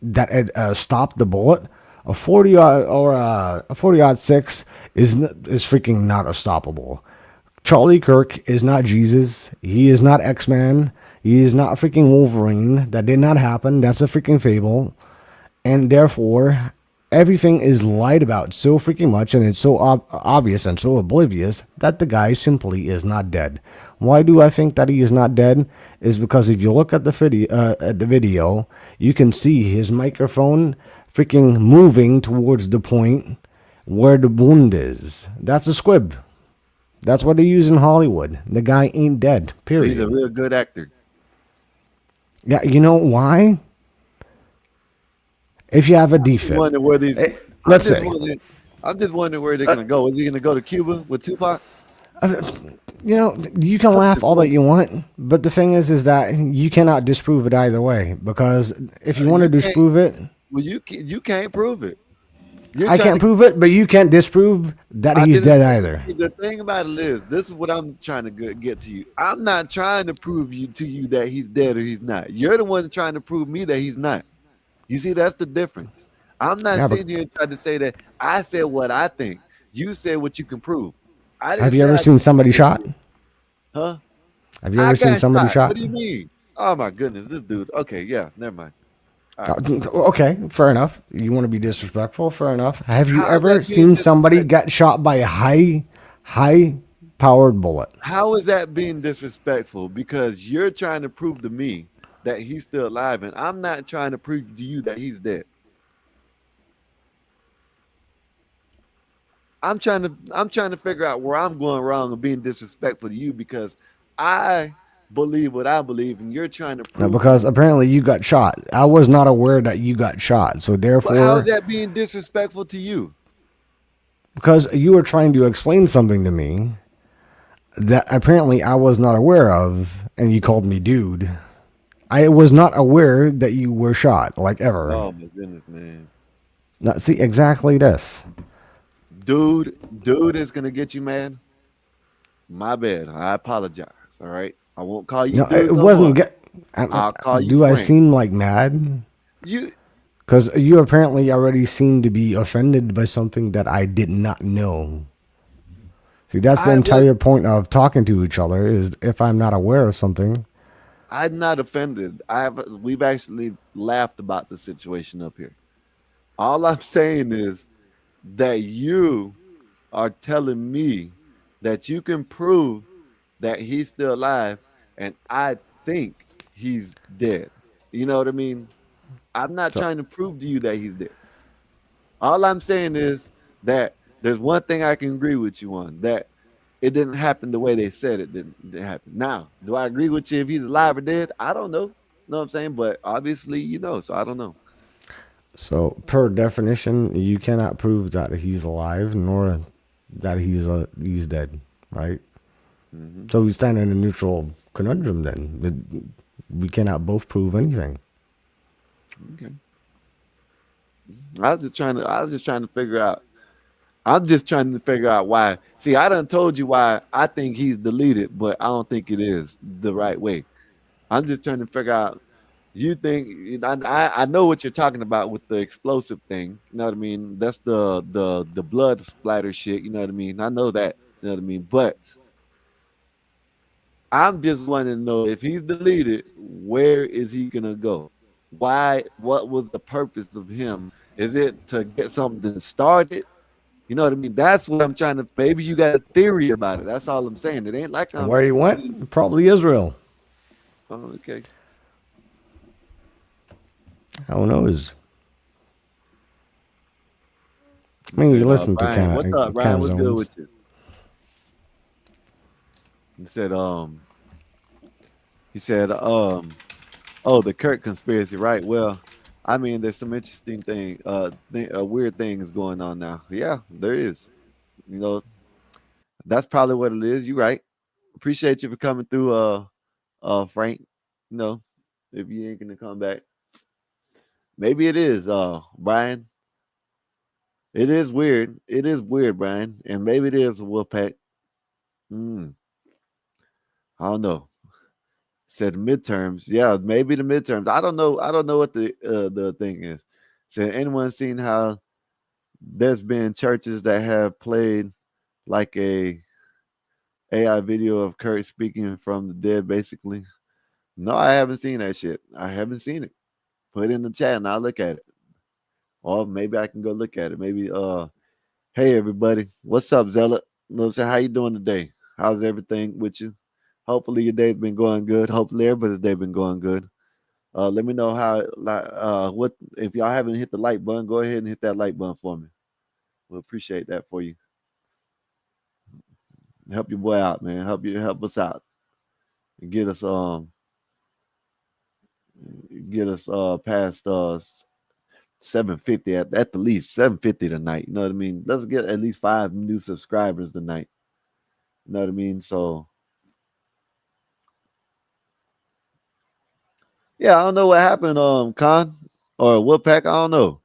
it stopped the bullet. A 40 or a 40-06 is freaking not unstoppable. Charlie Kirk is not Jesus. He is not X-Man. He is not freaking Wolverine. That did not happen. That's a freaking fable. And therefore, everything is lied about so freaking much, and it's so obvious and so oblivious that the guy simply is not dead. Why do I think that he is not dead? Is because if you look at the video, you can see his microphone freaking moving towards the point where the wound is. That's a squib. That's what they use in Hollywood. The guy ain't dead. Period. He's a real good actor. Yeah, you know why? If you have a defect, Wonder where these. let's say. I'm just wondering where they're gonna go. Is he gonna go to Cuba with Tupac? You know, you can laugh all that you want, but the thing is that you cannot disprove it either way. Because if you want to disprove it, well, you can't prove it. I can't prove it, but you can't disprove that he's dead either. The thing about it is, this is what I'm trying to get to you. I'm not trying to prove to you that he's dead or he's not. You're the one trying to prove me that he's not. You see, that's the difference. I'm not sitting here trying to say that I said what I think. You said what you can prove. Have you ever seen somebody shot? Huh? Have you ever seen somebody shot? What do you mean? Oh my goodness, this dude. Okay, yeah, never mind. Okay, fair enough. You want to be disrespectful? Fair enough. Have you How is ever that seen being somebody get shot by a high-powered bullet? How is that being disrespectful? Because you're trying to prove to me that he's still alive, and I'm not trying to prove to you that he's dead. I'm trying to figure out where I'm going wrong and being disrespectful to you because I believe what I believe, and you're trying to prove. No, because apparently you got shot. I was not aware that you got shot, so therefore. But how is that being disrespectful to you? Because you were trying to explain something to me that apparently I was not aware of, and you called me dude. I was not aware that you were shot, like ever. Oh my goodness, man. Now, see, exactly this. Dude is gonna get you mad. My bad. I apologize. All right. I won't call you. No, dude it no wasn't. more. I'll call you. Do I Frank. seem like mad? You? Because you apparently already seem to be offended by something that I did not know. See, that's the I entire point of talking to each other is if I'm not aware of something. I'm not offended. We've actually laughed about the situation up here. All I'm saying is that you are telling me that you can prove that he's still alive, and I think he's dead. You know what I mean? I'm not So, trying to prove to you that he's dead. All I'm saying is that there's one thing I can agree with you on, that it didn't happen the way they said it didn't happen. Now, do I agree with you if he's alive or dead? I don't know. Know what I'm saying? But obviously, you know, so I don't know. so per definition, you cannot prove that he's alive nor that he's dead, right? Mm-hmm. So we stand in a neutral conundrum then. We cannot both prove anything. Okay. I was just trying to figure out. I'm just trying to figure out why. See, I done told you why I think he's deleted, but I don't think it is the right way. I'm just trying to figure out. You think I know what you're talking about with the explosive thing. You know what I mean? That's the blood splatter shit. You know what I mean? I know that. You know what I mean? But I'm just wanting to know if he's deleted, where is he gonna go? Why? What was the purpose of him? Is it to get something started? You know what I mean? That's what I'm trying to. Maybe you got a theory about it. That's all I'm saying. It ain't like And I'm. where he went? Probably Israel. Oh, okay. Who knows? I mean, you listen to Brian, what's up, Brian? What's good with you? He said, oh, the Kirk conspiracy, right? Well, I mean, there's some interesting weird things going on now. Yeah, there is. You know, that's probably what it is. You're right. Appreciate you for coming through, Frank. You know, if you ain't gonna come back, maybe it is, Brian. It is weird. It is weird, Brian, and maybe it is a Wolfpack. I don't know. Said midterms. Yeah, maybe the midterms. I don't know. I don't know what the thing is. Said anyone seen how there's been churches that have played like a AI video of Kurt speaking from the dead, basically? No, I haven't seen that shit. I haven't seen it. Put it in the chat and I'll look at it. Or maybe I can go look at it. Maybe hey everybody. What's up, Zealot? You know what I'm saying? How you doing today? How's everything with you? Hopefully your day's been going good. Hopefully everybody's day been going good. Let me know how what if y'all haven't hit the like button, go ahead and hit that like button for me. We'll appreciate that for you. Help your boy out, man. Help us out. And get us past 750 at the least 750 tonight. You know what I mean? Let's get at least 5 new subscribers tonight. You know what I mean? So yeah, I don't know what happened, Con or Wolfpack. I don't know.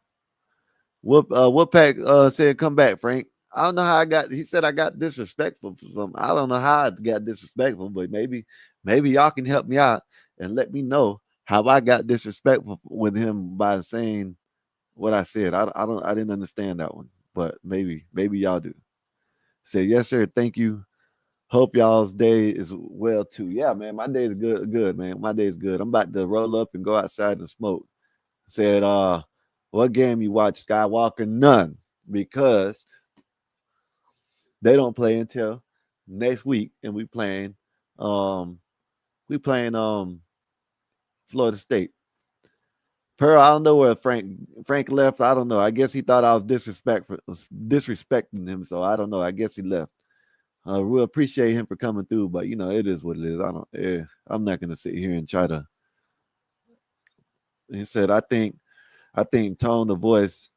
Wolfpack said come back, Frank. I don't know how he said I got disrespectful for something. I don't know how I got disrespectful, but maybe y'all can help me out and let me know how I got disrespectful with him by saying what I said. I didn't understand that one, but maybe y'all do. Say yes, sir. Thank you. Hope y'all's day is well too. Yeah, man, my day is good, man. My day is good. I'm about to roll up and go outside and smoke. Said, what game you watch, Skywalker? None, because they don't play until next week, and we playing Florida State. Pearl, I don't know where Frank left. I don't know. I guess he thought I was disrespecting him, so I don't know. I guess he left. We'll appreciate him for coming through, but you know, it is what it is. I'm not gonna sit here and try to. He said, I think tone of voice,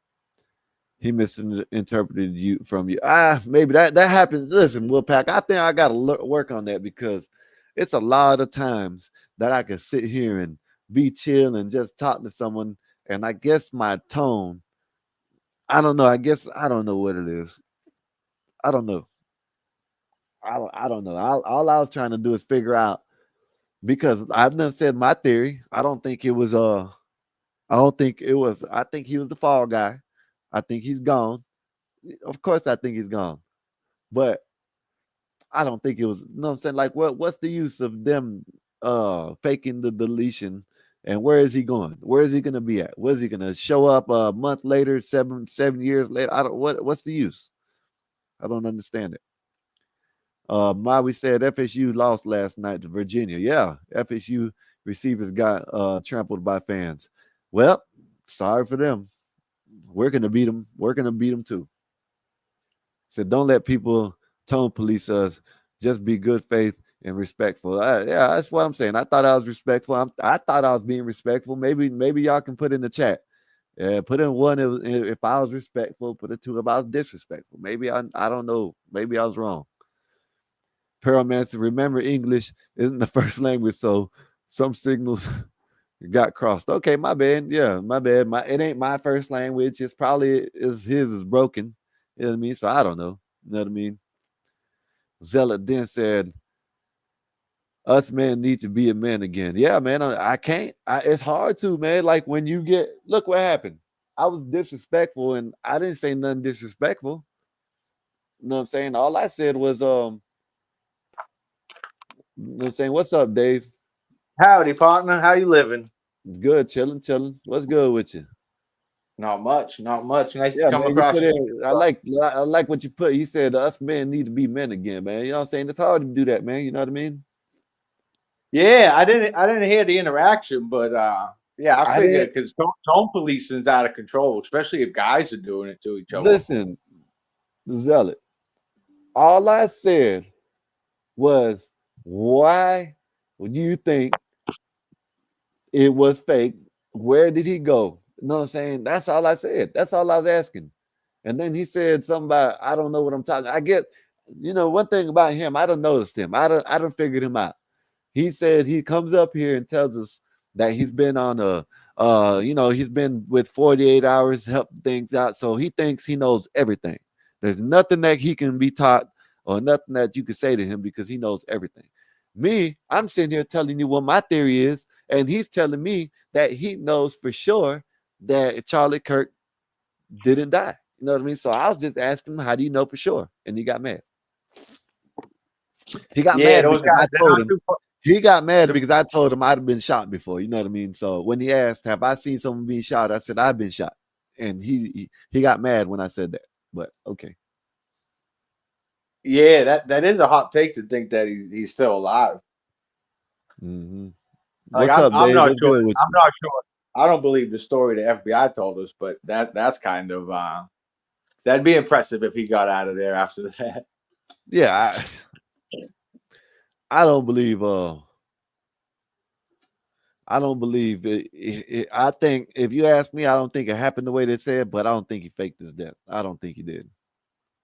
he misinterpreted you from you. Maybe that happens. Listen, Wolfpack, I think I gotta work on that because it's a lot of times that I can sit here and be chill and just talk to someone, and I guess my tone, I don't know. I don't know what it is. I don't know. I don't know. All I was trying to do is figure out, because I've never said my theory. I think he was the fall guy. I think he's gone. Of course I think he's gone. But I don't think it was, you know what I'm saying? Like, what's the use of them faking the deletion? And where is he going? Where is he going to be at? Was he going to show up a month later, seven years later? I don't. What's the use? I don't understand it. Maui said FSU lost last night to Virginia. Yeah, FSU receivers got trampled by fans. Well, sorry for them. We're gonna beat them. We're gonna beat them too. So don't let people tone police us. Just be good faith and respectful. Yeah, that's what I'm saying. I thought I was respectful. I thought I was being respectful. Maybe y'all can put in the chat. Put in one if I was respectful. Put a two if I was disrespectful. Maybe I don't know. Maybe I was wrong. Pyromancer, remember English isn't the first language, so some signals got crossed. Okay, my bad. Yeah, my bad. It ain't my first language. It's probably his is broken. You know what I mean? So I don't know. You know what I mean? Zealot then said, us men need to be a man again. Yeah, man. I can't. It's hard to, man. Like when you look what happened. I was disrespectful and I didn't say nothing disrespectful. You know what I'm saying? All I said was, you know what I'm saying? What's up, Dave? Howdy, partner. How you living? Good, chilling. What's good with you? Not much. Nice Yeah, to come man, across. I like what you put. You said us men need to be men again, man. You know what I'm saying? It's hard to do that, man. You know what I mean? Yeah, I didn't hear the interaction, but yeah, I figured because tone policing's out of control, especially if guys are doing it to each other. Listen, Zealot. All I said was, why would you think it was fake? Where did he go? You know what I'm saying? That's all I said. That's all I was asking. And then he said something about, I don't know what I'm talking. I get, one thing about him, I don't noticed him. I don't figured him out. He said he comes up here and tells us that he's been on he's been with 48 hours, help things out. So he thinks he knows everything. There's nothing that he can be taught or nothing that you can say to him because he knows everything. Me, I'm sitting here telling you what my theory is, and he's telling me that he knows for sure that Charlie Kirk didn't die. You know what I mean? So I was just asking him, how do you know for sure? And he got mad. He got mad because I told him. He got mad because I told him I'd have been shot before. You know what I mean? So when he asked, have I seen someone being shot? I said, I've been shot. And he got mad when I said that. But okay. Yeah, that is a hot take to think that he's still alive. Mm-hmm. What's up, Dave? I'm not sure. I don't believe the story the FBI told us, but that's kind of that'd be impressive if he got out of there after that. Yeah, I don't believe it. I think if you ask me, I don't think it happened the way they said, but I don't think he faked his death. I don't think he did.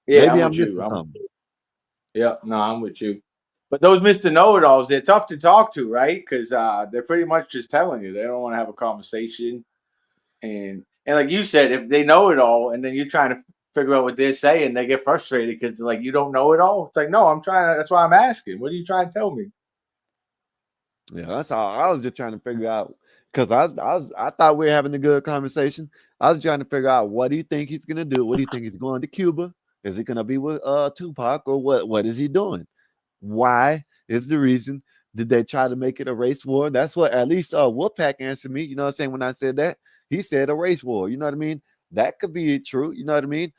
Yeah, maybe I'm missing something. Yeah, no, I'm with you. But those Mr. Know-it-alls, they're tough to talk to, right? Because they're pretty much just telling you. They don't want to have a conversation. And like you said, if they know it all and then you're trying to figure out what they're saying, they get frustrated because like, you don't know it all. It's like, no, that's why I'm asking. What are you trying to tell me? Yeah, that's all. I was just trying to figure out because I thought we were having a good conversation. I was trying to figure out, what do you think he's gonna do? What do you think he's going to Cuba? Is he gonna be with Tupac, or what is he doing? Why is the reason? Did they try to make it a race war? That's what at least Wolfpack answered me. You know what I'm saying? When I said that, he said a race war. You know what I mean? That could be true. You know what I mean?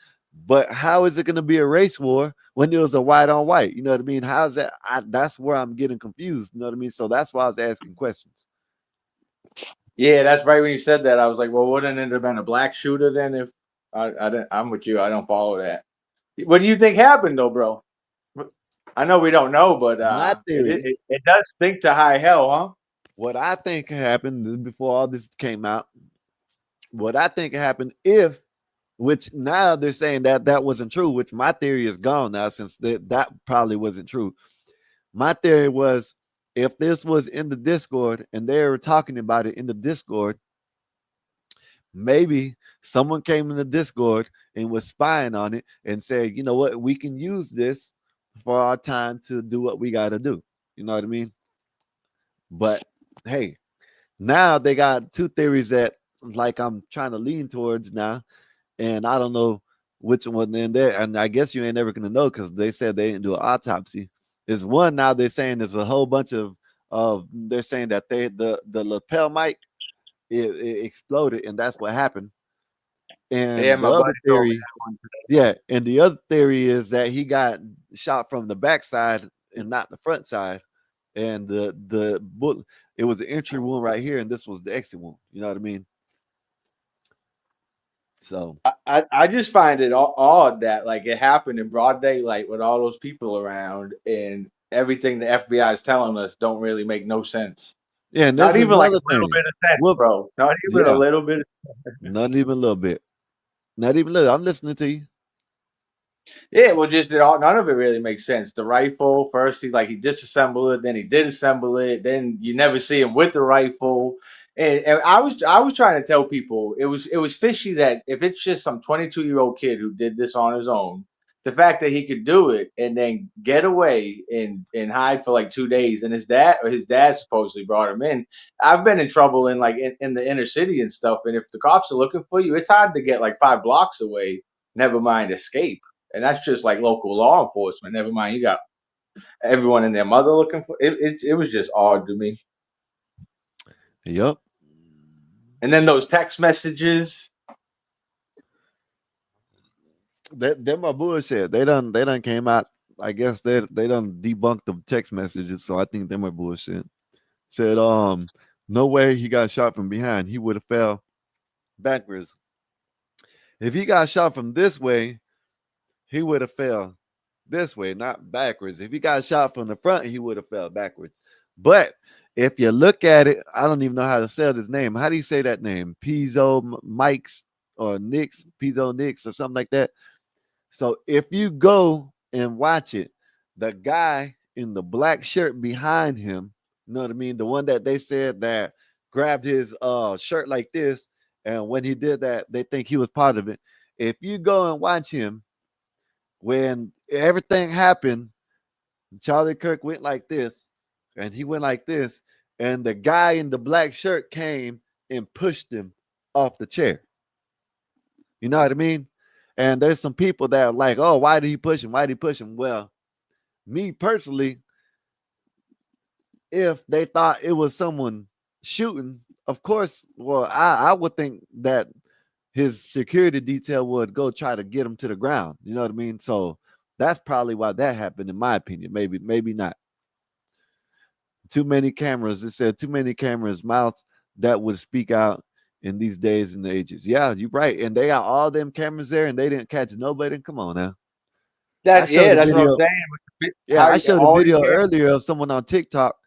But how is it going to be a race war when it was a white on white? You know what I mean? How's that? That's where I'm getting confused. You know what I mean? So that's why I was asking questions. Yeah, that's right. When you said that, I was like, well, wouldn't it have been a black shooter then? If I'm with you, I don't follow that. What do you think happened though, bro? I know we don't know, but it does stink to high hell, huh? What I think happened before all this came out, which now they're saying that wasn't true, which my theory is gone now since that probably wasn't true. My theory was, if this was in the Discord and they were talking about it in the Discord, maybe someone came in the Discord and was spying on it and said, you know what, we can use this for our time to do what we got to do. You know what I mean? But hey, now they got two theories that like I'm trying to lean towards now, and I don't know which one in there. And I guess you ain't never gonna know because they said they didn't do an autopsy. Is one now they're saying there's a whole bunch of they're saying that the lapel mic it exploded and that's what happened. And Yeah, the my other buddy told me theory, that one. yeah, and the other theory is that he got shot from the backside and not the front side. And the bullet, it was the entry wound right here, and this was the exit wound. You know what I mean? So I just find it odd that like it happened in broad daylight with all those people around, and everything the FBI is telling us don't really make no sense. yeah, and Not this is even like another a little thing. bit of sense, Whoop, bro. Not even a yeah, little bit. not even a little bit. Not even a little. I'm listening to you. Yeah, well, just none of it really makes sense. The rifle, first he disassembled it, then he did assemble it, then you never see him with the rifle. And I was trying to tell people it was fishy that if it's just some 22-year-old kid who did this on his own, the fact that he could do it and then get away and hide for like 2 days, and his dad supposedly brought him in. I've been in trouble in the inner city and stuff, and if the cops are looking for you, it's hard to get like 5 blocks away. Never mind escape. And that's just like local law enforcement. Never mind, you got everyone and their mother looking for it. It was just odd to me. Yep. And then those text messages. They're my bullshit. They done came out. I guess they done debunked the text messages. So I think they're my bullshit. Said no way he got shot from behind. He would have fell backwards. If he got shot from this way, he would have fell this way, not backwards. If he got shot from the front, he would have fell backwards. But if you look at it, I don't even know how to say his name. How do you say that name? Pizzo Mikes or Nix, Pizzo Nix or something like that. So if you go and watch it, the guy in the black shirt behind him, you know what I mean? The one that they said that grabbed his shirt like this, and when he did that, they think he was part of it. If you go and watch him, when everything happened, Charlie Kirk went like this, and he went like this, and the guy in the black shirt came and pushed him off the chair. You know what I mean? And there's some people that are like, oh, why did he push him? Why did he push him? Well, me personally, if they thought it was someone shooting, of course, well, I would think that his security detail would go try to get him to the ground. You know what I mean? So that's probably why that happened, in my opinion. Maybe not. Too many cameras. It said too many cameras, mouths that would speak out in these days and ages. Yeah, you're right. And they got all them cameras there and they didn't catch nobody. Come on now. That's what I'm saying. Yeah, I showed a video earlier of someone on TikTok.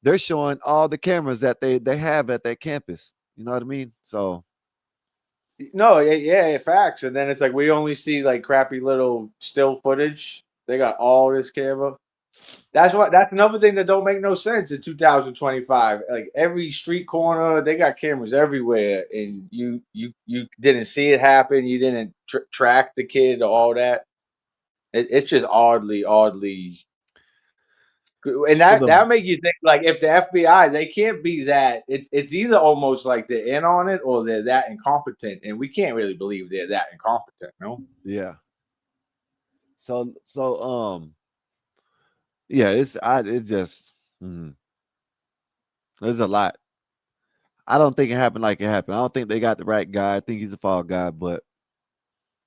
They're showing all the cameras that they have at that campus. You know what I mean? So no, yeah, facts. And then it's like we only see like crappy little still footage. They got all this camera. That's another thing that don't make no sense in 2025. Like every street corner, they got cameras everywhere, and you didn't see it happen. You didn't track the kid or all that. It's just oddly, and that make you think like if the FBI, they can't be that. It's either almost like they're in on it or they're that incompetent, and we can't really believe they're that incompetent. No. Yeah. So yeah, it's just there's a lot. I don't think it happened like it happened. I don't think they got the right guy. I think he's a fall guy, but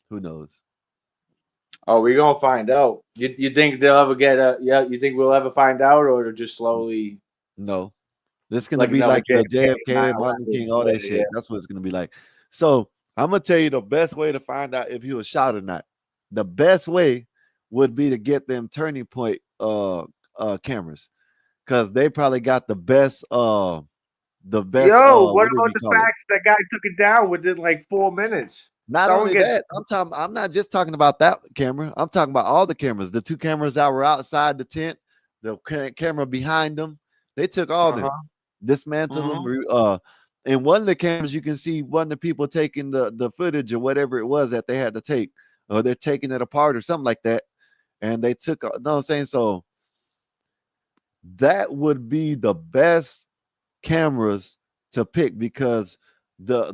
who knows? Oh, we're gonna find out. You think they'll ever get you think we'll ever find out, or it'll just slowly? No. This is gonna be like the JFK, Martin King, all that shit. Yeah. That's what it's gonna be like. So I'm gonna tell you the best way to find out if he was shot or not. The best way would be to get them turning point cameras, because they probably got the best Yo, what about the facts that guy took it down within like 4 minutes? Not only that, I'm not just talking about that camera. I'm talking about all the cameras. The two cameras that were outside the tent, the camera behind them. They took all them, dismantled them. And one of the cameras, you can see one of the people taking the footage or whatever it was that they had to take, or they're taking it apart or something like that. And they took, you know what I'm saying? So that would be the best cameras to pick, because the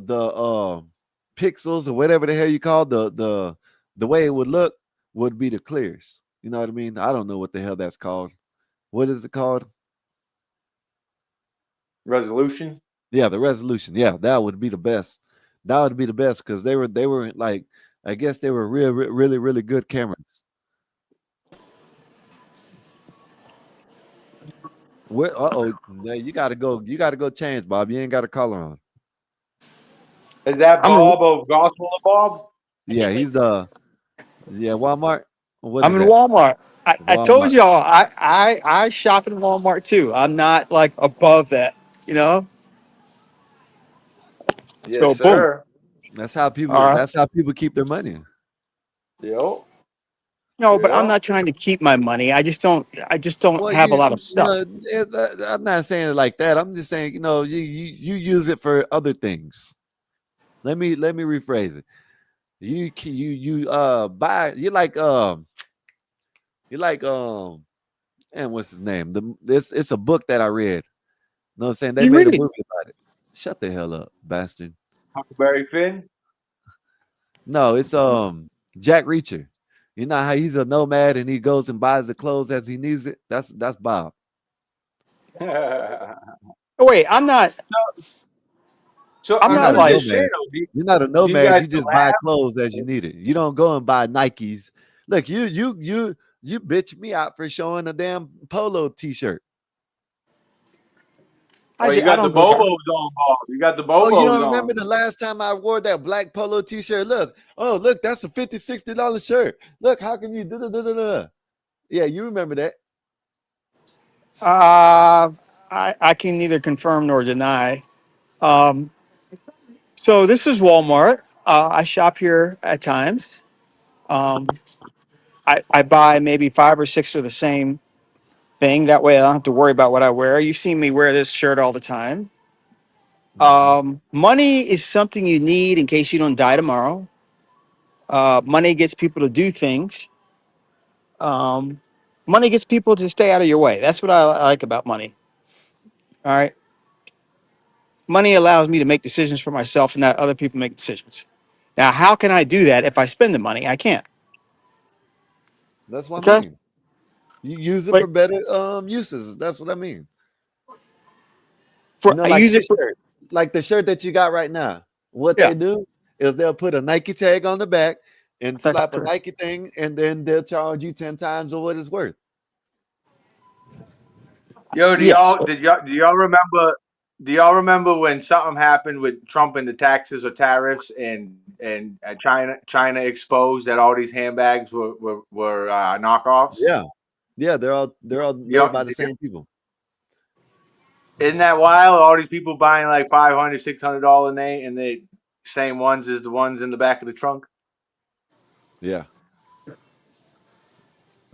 pixels or whatever the hell you call the way it would look would be the clearest. You know what I mean? I don't know what the hell that's called. What is it called? Resolution. Yeah, the resolution. Yeah, that would be the best. That would be the best because they were like, I guess they were really really good cameras. What? Uh-oh, you got to go. You got to go change, Bob. You ain't got a collar on. Is that I'm in, Bob of Gospel of Bob? Yeah, he's Walmart. What I'm is in that? Walmart. I told Walmart. y'all I shop in Walmart too. I'm not like above that, you know. Yes, So boom. sir. That's how people. All right. That's how people keep their money. Yep. No, but I'm Yep. not trying to keep my money. I just don't Well, have a lot of you stuff. know, I'm not saying it like that. I'm just saying, you use it for other things. Let me rephrase it. Buy and what's his name? It's a book that I read. You know what I'm saying? They You made a read it. movie about it. Shut the hell up, bastard. Huckleberry Finn. No, it's Jack Reacher. You know how he's a nomad and he goes and buys the clothes as he needs it? That's Bob. Oh wait, I'm not. So I'm You're not not a under like. this nomad. channel, You're not a do you nomad. guys You still just buy have? clothes as you need it. You don't go and buy Nikes. Look, you bitch me out for showing a damn polo t-shirt. Oh, you I got the don't go. Bobos on, Bob. You got the Oh, you Bobos don't remember on. the last time I wore that black polo t-shirt? Look, that's a $50-$60 shirt. Look, how can you da? Yeah, you remember that. Uh, I can neither confirm nor deny. Um, so this is Walmart. I shop here at times. Um, I buy maybe 5 or 6 of the same thing. That way I don't have to worry about what I wear. You've seen me wear this shirt all the time. Mhm. Money is something you need in case you don't die tomorrow. Money gets people to do things. Um, Money gets people to stay out of your way. That's what I like about money. All right. Money allows me to make decisions for myself and not other people make decisions. Now, how can I do that if I spend the money? I can't. That's what I Okay. mean. You use it But for better uses. That's what I mean. I Like use it this for, shirt, like the shirt that you got right now. What yeah. they do is they'll put a Nike tag on the back and That's slap a correct. Nike thing, and then they'll charge you 10 times of what it's worth. Yo, Yes. do y'all remember? Do y'all remember when something happened with Trump and the taxes or tariffs, and China exposed that all these handbags were knockoffs? Yeah, yeah, they're all made Y'all, by the same people. isn't that wild? All these people buying like $500, $600 name, and the same ones as the ones in the back of the trunk. Yeah,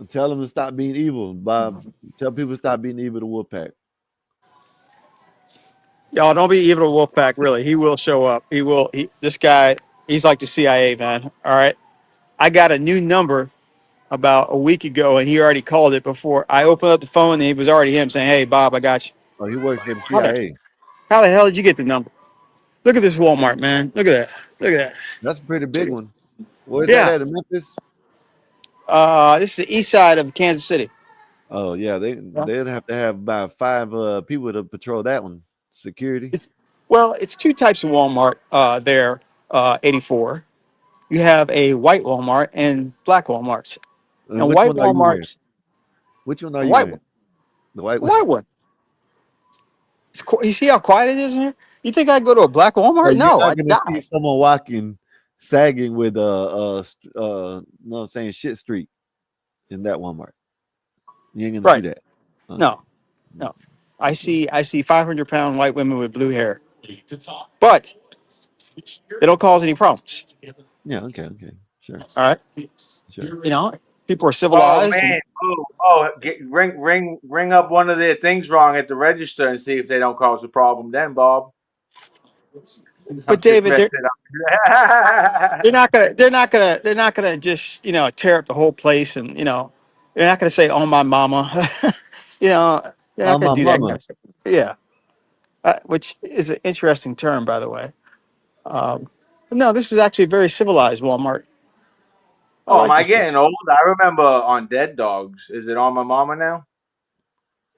and tell them to stop being evil, Bob. Tell people to stop being evil to Wolfpack. Y'all don't be evil to Wolfpack. Really, he will show up. He will. This guy, he's like the CIA, man. All right. I got a new number about a week ago, and he already called it before I opened up the phone. And it was already him saying, "Hey, Bob, I got you." Oh, he works for the How the CIA. how the hell did you get the number? Look at this Walmart, man. Look at that. Look at That's a pretty big that. one. Where's that Yeah. at in Memphis? This is the east side of Kansas City. Oh yeah, Yeah. they'd have to have about 5 people to patrol that one. Security. It's two types of Walmart there, 84. You have a white Walmart and black Walmarts. And And which white one are you in? Walmarts, Which one are the you white in? one, The white the one. white one. You see how quiet it is in here? You think I'd go to a black So Walmart? you're No, not I'd gonna see die. someone walking, sagging with no, I'm saying shit street in that Walmart. You ain't gonna see Right. that. Okay. No, no. I see 500-pound white women with blue hair, but they don't cause any problems. Yeah. Okay. Sure. All right. Sure. People are Oh civilized. man! Ring up one of their things wrong at the register and see if they don't cause a problem. Then, Bob, I'm But just David, messing up. they're not gonna just tear up the whole place, and they're not gonna say, "Oh my mama," you know they're not Oh gonna my do that kind mama. of stuff. Yeah, which is an interesting term, by the way. But no, this is actually a very civilized Walmart. Oh, am like I this getting place. old? I remember on Dead Dogs. Is it on my mama now?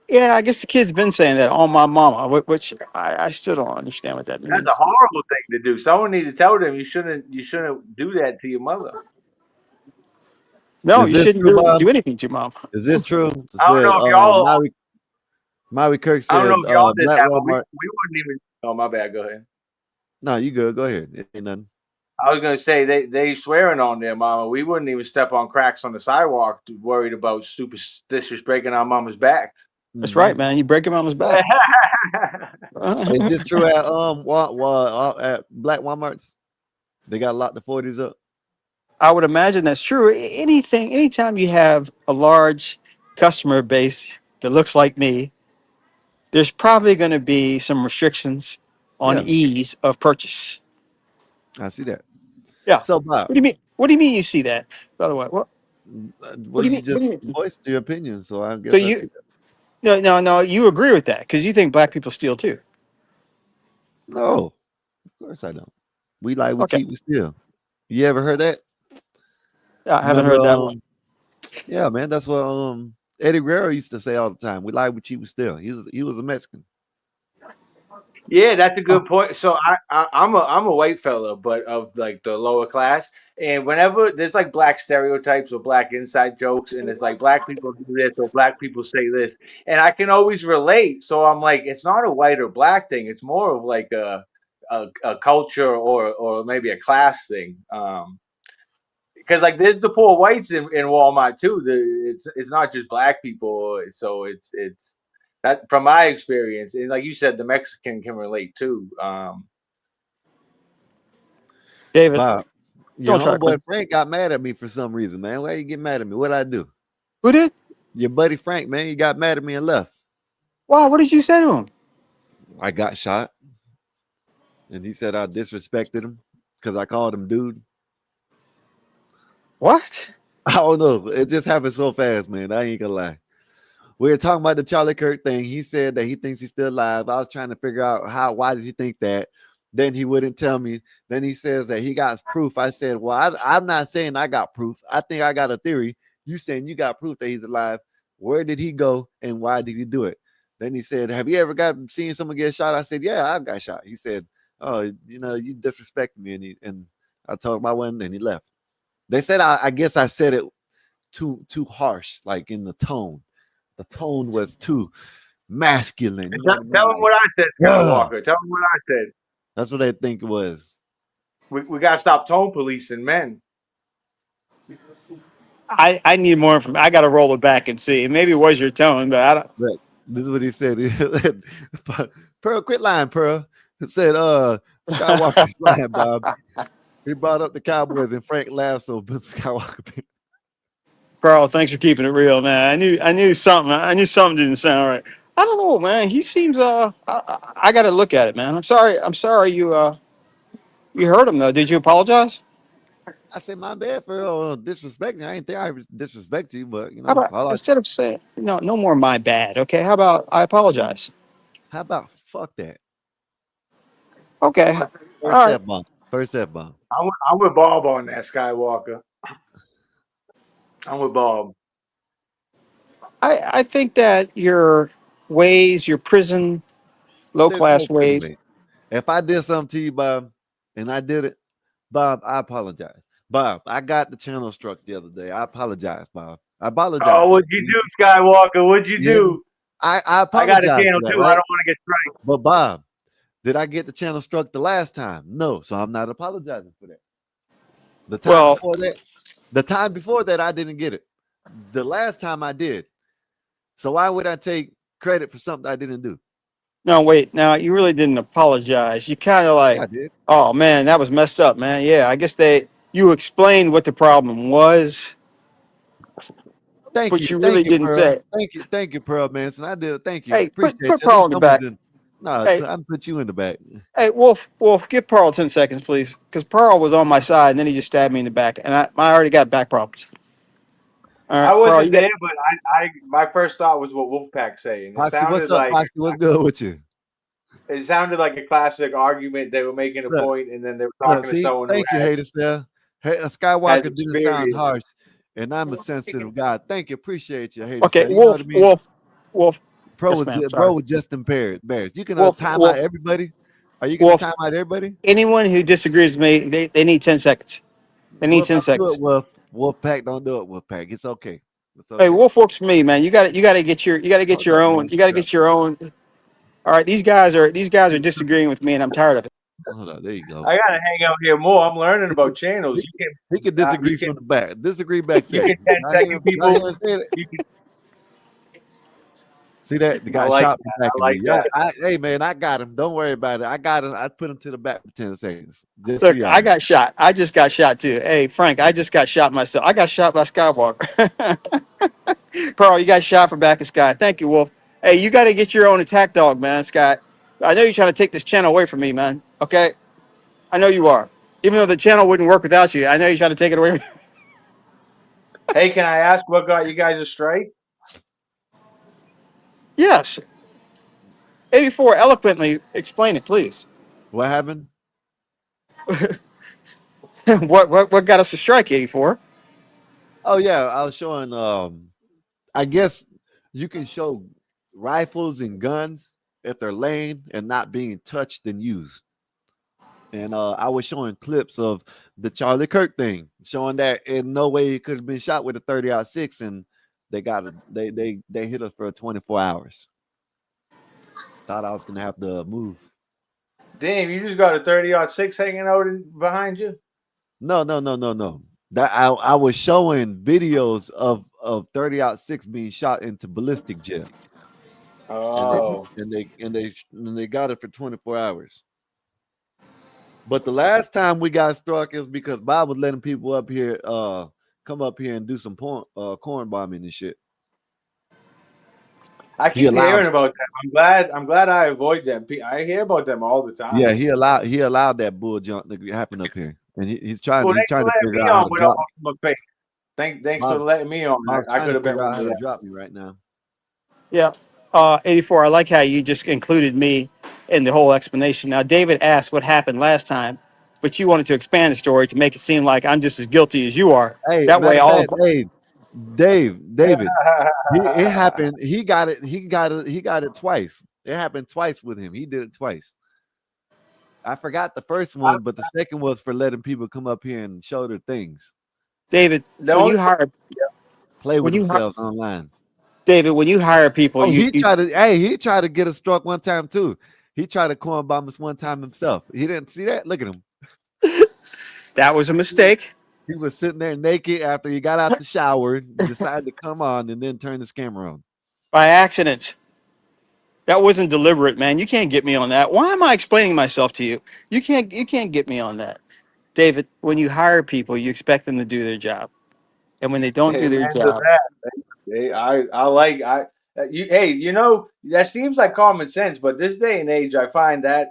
Yeah, I guess the kid's been saying that on my mama, which I still don't understand what that That's a means. horrible thing to do. Someone need to tell them you shouldn't do that to your mother. No, Is you this shouldn't true, do, Bob? do anything to mom. Is this true? It I don't said know if y'all. Maui Kirk I don't know said if y'all did Black that, but we Walmart. wouldn't even. Oh, my bad. Go ahead. No, you good. Go ahead. It ain't nothing. I was gonna say they swearing on their mama. We wouldn't even step on cracks on the sidewalk, worried about superstitious breaking our mama's backs. That's Mm-hmm. right, man. You break your mama's back. Is this true at at Black Walmarts? They got a lot the 40s up. I would imagine that's true. Anytime you have a large customer base that looks like me, there's probably going to be some restrictions on Yeah, ease of purchase. I see that. Yeah. So Bob, What do you mean? What do you mean you see that? By the way, what well, do you you mean? What do just you mean? voiced your opinion, so I So guess I see you that. no, you agree with that because you think black people steal too. No, of course I don't. We lie, we Okay. cheat, we steal. You ever heard that? I haven't Remember? heard that one. Yeah, man, that's what Eddie Guerrero used to say all the time. We lie, we cheat, we steal. He was a Mexican. Yeah, that's a good point. So I'm a white fella, but of like the lower class. And whenever there's like black stereotypes or black inside jokes, and it's like black people do this or black people say this, and I can always relate. So I'm like, it's not a white or black thing. It's more of like a culture or maybe a class thing. Because like there's the poor whites in Walmart too. It's not just black people. So it's that from my experience, and like you said, the Mexican can relate too. David, Bob, your don't try to homeboy clean. Frank got mad at me for some reason, man. Why you get mad at me? What'd I do? Who did? Your buddy Frank, man, he got mad at me and left. Wow, what did you say to him? I got shot. And he said I disrespected him because I called him dude. What? I don't know. It just happened so fast, man. I ain't gonna lie. We were talking about the Charlie Kirk thing. He said that he thinks he's still alive. I was trying to figure out why does he think that? Then he wouldn't tell me. Then he says that he got proof. I said, well, I'm not saying I got proof. I think I got a theory. You saying you got proof that he's alive. Where did he go and why did he do it? Then he said, have you ever seen someone get shot? I said, yeah, I've got shot. He said, oh, you disrespect me. And I told him I wasn't, and he left. They said, I guess I said it too harsh, like in the tone. The tone was too masculine. You know what I mean? Tell him what I said, Yeah. Skywalker. Tell him what I said. That's what they think it was. We gotta stop tone policing men. I need more information. I got to roll it back and see. Maybe it was your tone, but I don't. Look, this is what he said. Pearl, quit lying, Pearl. He said, Skywalker's lying, Bob. He brought up the Cowboys and Frank laughed, so Skywalker. Carl, thanks for keeping it real, man. I knew something. I knew something didn't sound right. I don't know, man. He seems I got to look at it, man. I'm sorry you hurt him though. Did you apologize? I said, my bad for disrespecting you. I ain't think I disrespect you, but How about instead of saying no more my bad, okay? How about I apologize? how about fuck that? Okay. First All right. F bomb. First F bomb. I'm with Bob on that, Skywalker. I'm with Bob. I think that your ways, your prison, low class ways. Wait. If I did something to you, Bob, and I did it, Bob, I apologize. Bob, I got the channel struck the other day. I apologize, Bob. I apologize. Oh, what'd you do, Skywalker? What'd you do? I I apologize. got a channel for that, too. right? I don't want to get striked. But Bob, did I get the channel struck the last time? No, so I'm not apologizing for that. The time before that, I didn't get it. The last time I did. So why would I take credit for something I didn't do? No, wait. Now you really didn't apologize. You kind of like, I did. oh man, that was messed up, man. Yeah, I guess you explained what the problem was, but you really didn't Pearl. say. Thank you, Pearl Manson. I did. Thank you. Hey, Appreciate put you. Pearl in the back. No, Hey. I'm put you in the back. Hey, Wolf, give Pearl 10 seconds, please, because Pearl was on my side, and then he just stabbed me in the back, and I already got back problems. All right, I Pearl, wasn't you got. there, but my first thought was what Wolfpack saying. It Foxy, what's sounded up, like Foxy? What's good with you? it sounded like a classic argument. They were making a Look, point, and then they were talking to see, someone who thank you, had. Hater Hey, has Skywalker didn't sound experience. harsh, and I'm a sensitive guy. Thank you, appreciate you, hater Okay, side. You know what I mean? Wolf. Bro Yes, was ma'am. bro Sorry. was just impaired. Bears. You can Wolf. time out Wolf. everybody. Are you gonna Wolf. time out everybody? Anyone who disagrees with me, they need 10 seconds. They need Wolf, 10 don't do it, seconds. Wolf. Wolf Pack, don't do it, Wolf Pack. It's okay. It's Hey, okay. Wolf works for me, man. You gotta get Hold your up, own. man. You gotta Hold up. get your own. All right, these guys are disagreeing with me, and I'm tired of it. Hold up. There you go. I gotta hang out here more. I'm learning about channels. He can disagree from the back. Disagree back You there. can 10 second Y'all people. hear him say that? You can, See that? The I guy like shot from that. back I at me. like that. Hey man, I got him. Don't worry about it. I got him. I put him to the back for 10 seconds. Just for Look, y'all. I got shot. I just got shot too. Hey, Frank, I just got shot myself. I got shot by Skywalker. Carl, you got shot from back of Sky. Thank you, Wolf. Hey, you got to get your own attack dog, man, Scott. I know you're trying to take this channel away from me, man. Okay, I know you are. Even though the channel wouldn't work without you, I know you're trying to take it away. Hey, can I ask what got you guys a strike? Yes. 84, eloquently explain it, please. What happened? What got us to strike, 84? Oh yeah, I was showing I guess you can show rifles and guns if they're laying and not being touched and used. And I was showing clips of the Charlie Kirk thing, showing that in no way it could have been shot with a 30-06, and they got it. They hit us for 24 hours. Thought I was gonna have to move. Damn, you just got a 30-06 hanging out behind you. No. That I was showing videos of 30-06 being shot into ballistic gel. Oh, And they got it for 24 hours. But the last time we got struck is because Bob was letting people up here come up here and do some corn bombing and shit. I keep hearing about them. I'm glad I avoid them. I hear about them all the time. Yeah, he allowed that bull jump to happen up here, and he's trying Thanks to for letting figure me out how on to without drop. my face. Thanks Bob's- for letting me on. Bob's I trying could to have been figure out how one to of drop me right now. Yeah. 84, I like how you just included me in the whole explanation. Now, David asked what happened last time, but you wanted to expand the story to make it seem like I'm just as guilty as you are. Hey, That way, matter of all fact, of hey, David, them. it happened. He got it twice. It happened twice with him. He did it twice. I forgot the first one, but the second was for letting people come up here and show their things, David, when you hire, play with when you hi- themselves online. David, when you hire people, Oh, you he tried to get us struck one time too. He tried to corn bomb us one time himself. He didn't see that. Look at him. that was a mistake. He was sitting there naked after he got out the shower, decided to come on, and then turn his camera on. By accident. That wasn't deliberate, man. You can't get me on that. Why am I explaining myself to you? You can't get me on that. David, when you hire people, you expect them to do their job. And when they don't do their Amen to job, that. Hey, you know, that seems like common sense, but this day and age, I find that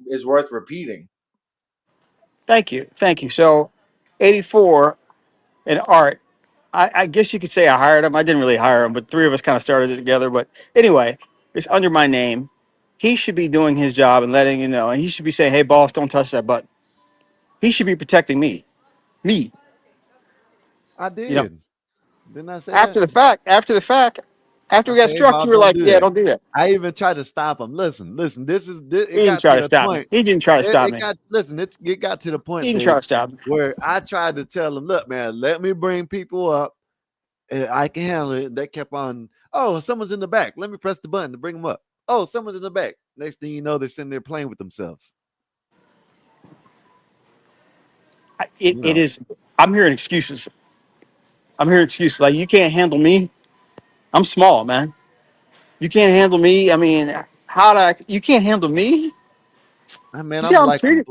is worth repeating. thank you. Thank you. So 84 and Art, I guess you could say I hired him. I didn't really hire him, but three of us kind of started it together. But anyway, it's under my name. He should be doing his job and letting you know. And he should be saying, hey, boss, don't touch that button. He should be protecting me. Me. I You know, did. Didn't I say after that? the fact, after we got Okay, struck, you Bob, were don't like, do yeah, that. don't do that. I even tried to stop him. Listen. It He didn't got to try to the stop me. point. He didn't try to stop me. It got to the He point, didn't try Dave, to stop me. where I tried to tell him, look, man, let me bring people up. And I can handle it. They kept on, oh, someone's in the back. Let me press the button to bring them up. Oh, someone's in the back. Next thing you know, they're sitting there playing with themselves. It is. I'm hearing excuses. Like you can't handle me. I'm small, man. You can't handle me. I mean, you can't handle me? I mean, You see how I'm treated?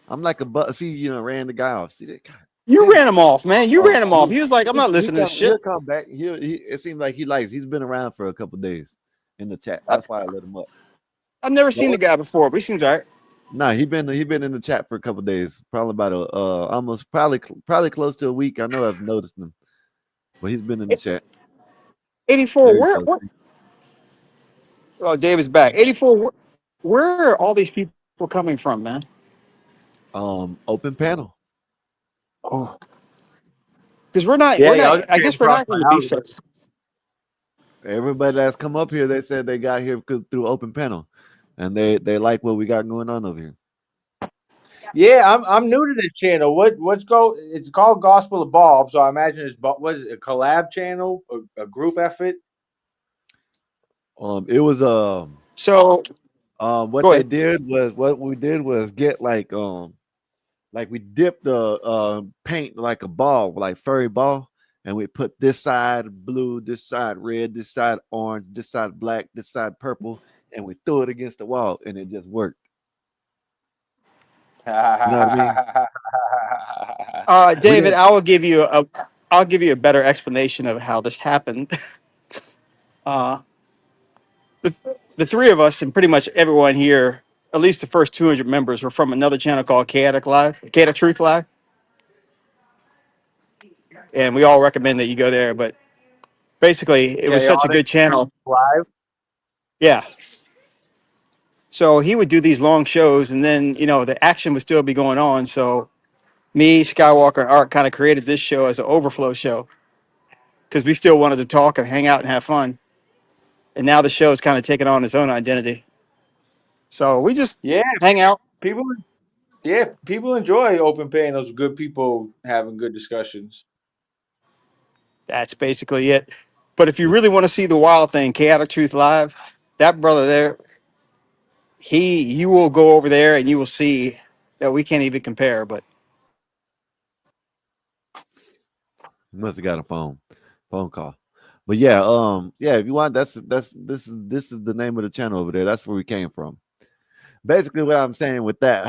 I'm like a butt. See, ran the guy off. See that guy? You ran him off, man. You ran him off. He, He was like, I'm not listening to this he'll shit. come back. It seems like he's been around for a couple days in the chat. That's why I let him up. I've never seen the guy before, but he seems all right. Nah, he been in the chat for a couple days. Probably about almost probably close to a week. I know I've noticed him, but he's been in the chat. 84. Where? Oh, David's back. 84. Where are all these people coming from, man? Open panel. Oh, Because we're not. yeah, y'all just I came guess we're across not my going to be algorithm. such. Everybody that's come up here, they said they got here through open panel, and they like what we got going on over here. Yeah, I'm new to this channel. What's go? It's called Gospel of Bob, so I imagine it's what is it, a collab channel, a group effort. It was So what go they ahead. did was what we did was get like we dipped the paint like a ball, like furry ball, and we put this side blue, this side red, this side orange, this side black, this side purple, and we threw it against the wall, and it just worked. You know what I mean? We David, didn't. I'll give you a better explanation of how this happened. Uh, the the three of us and pretty much everyone here, at least the first 200 members, were from another channel called Chaotic Truth Live, and we all recommend that you go there. But basically, it was such a Chaotic good channel. Live. Yeah. So he would do these long shows, and then the action would still be going on. So me, Skywalker, and Art kind of created this show as an overflow show because we still wanted to talk and hang out and have fun. And now the show is kind of taking on its own identity. So we just Yeah, hang out. people. Yeah, people enjoy open panels. Good people having good discussions. That's basically it. But if you really want to see the wild thing, Chaotic Truth Live, that brother there, you will go over there and you will see that we can't even compare. But You must have got a phone call. But yeah, if you want, this is the name of the channel over there. That's where we came from. Basically, what I'm saying with that.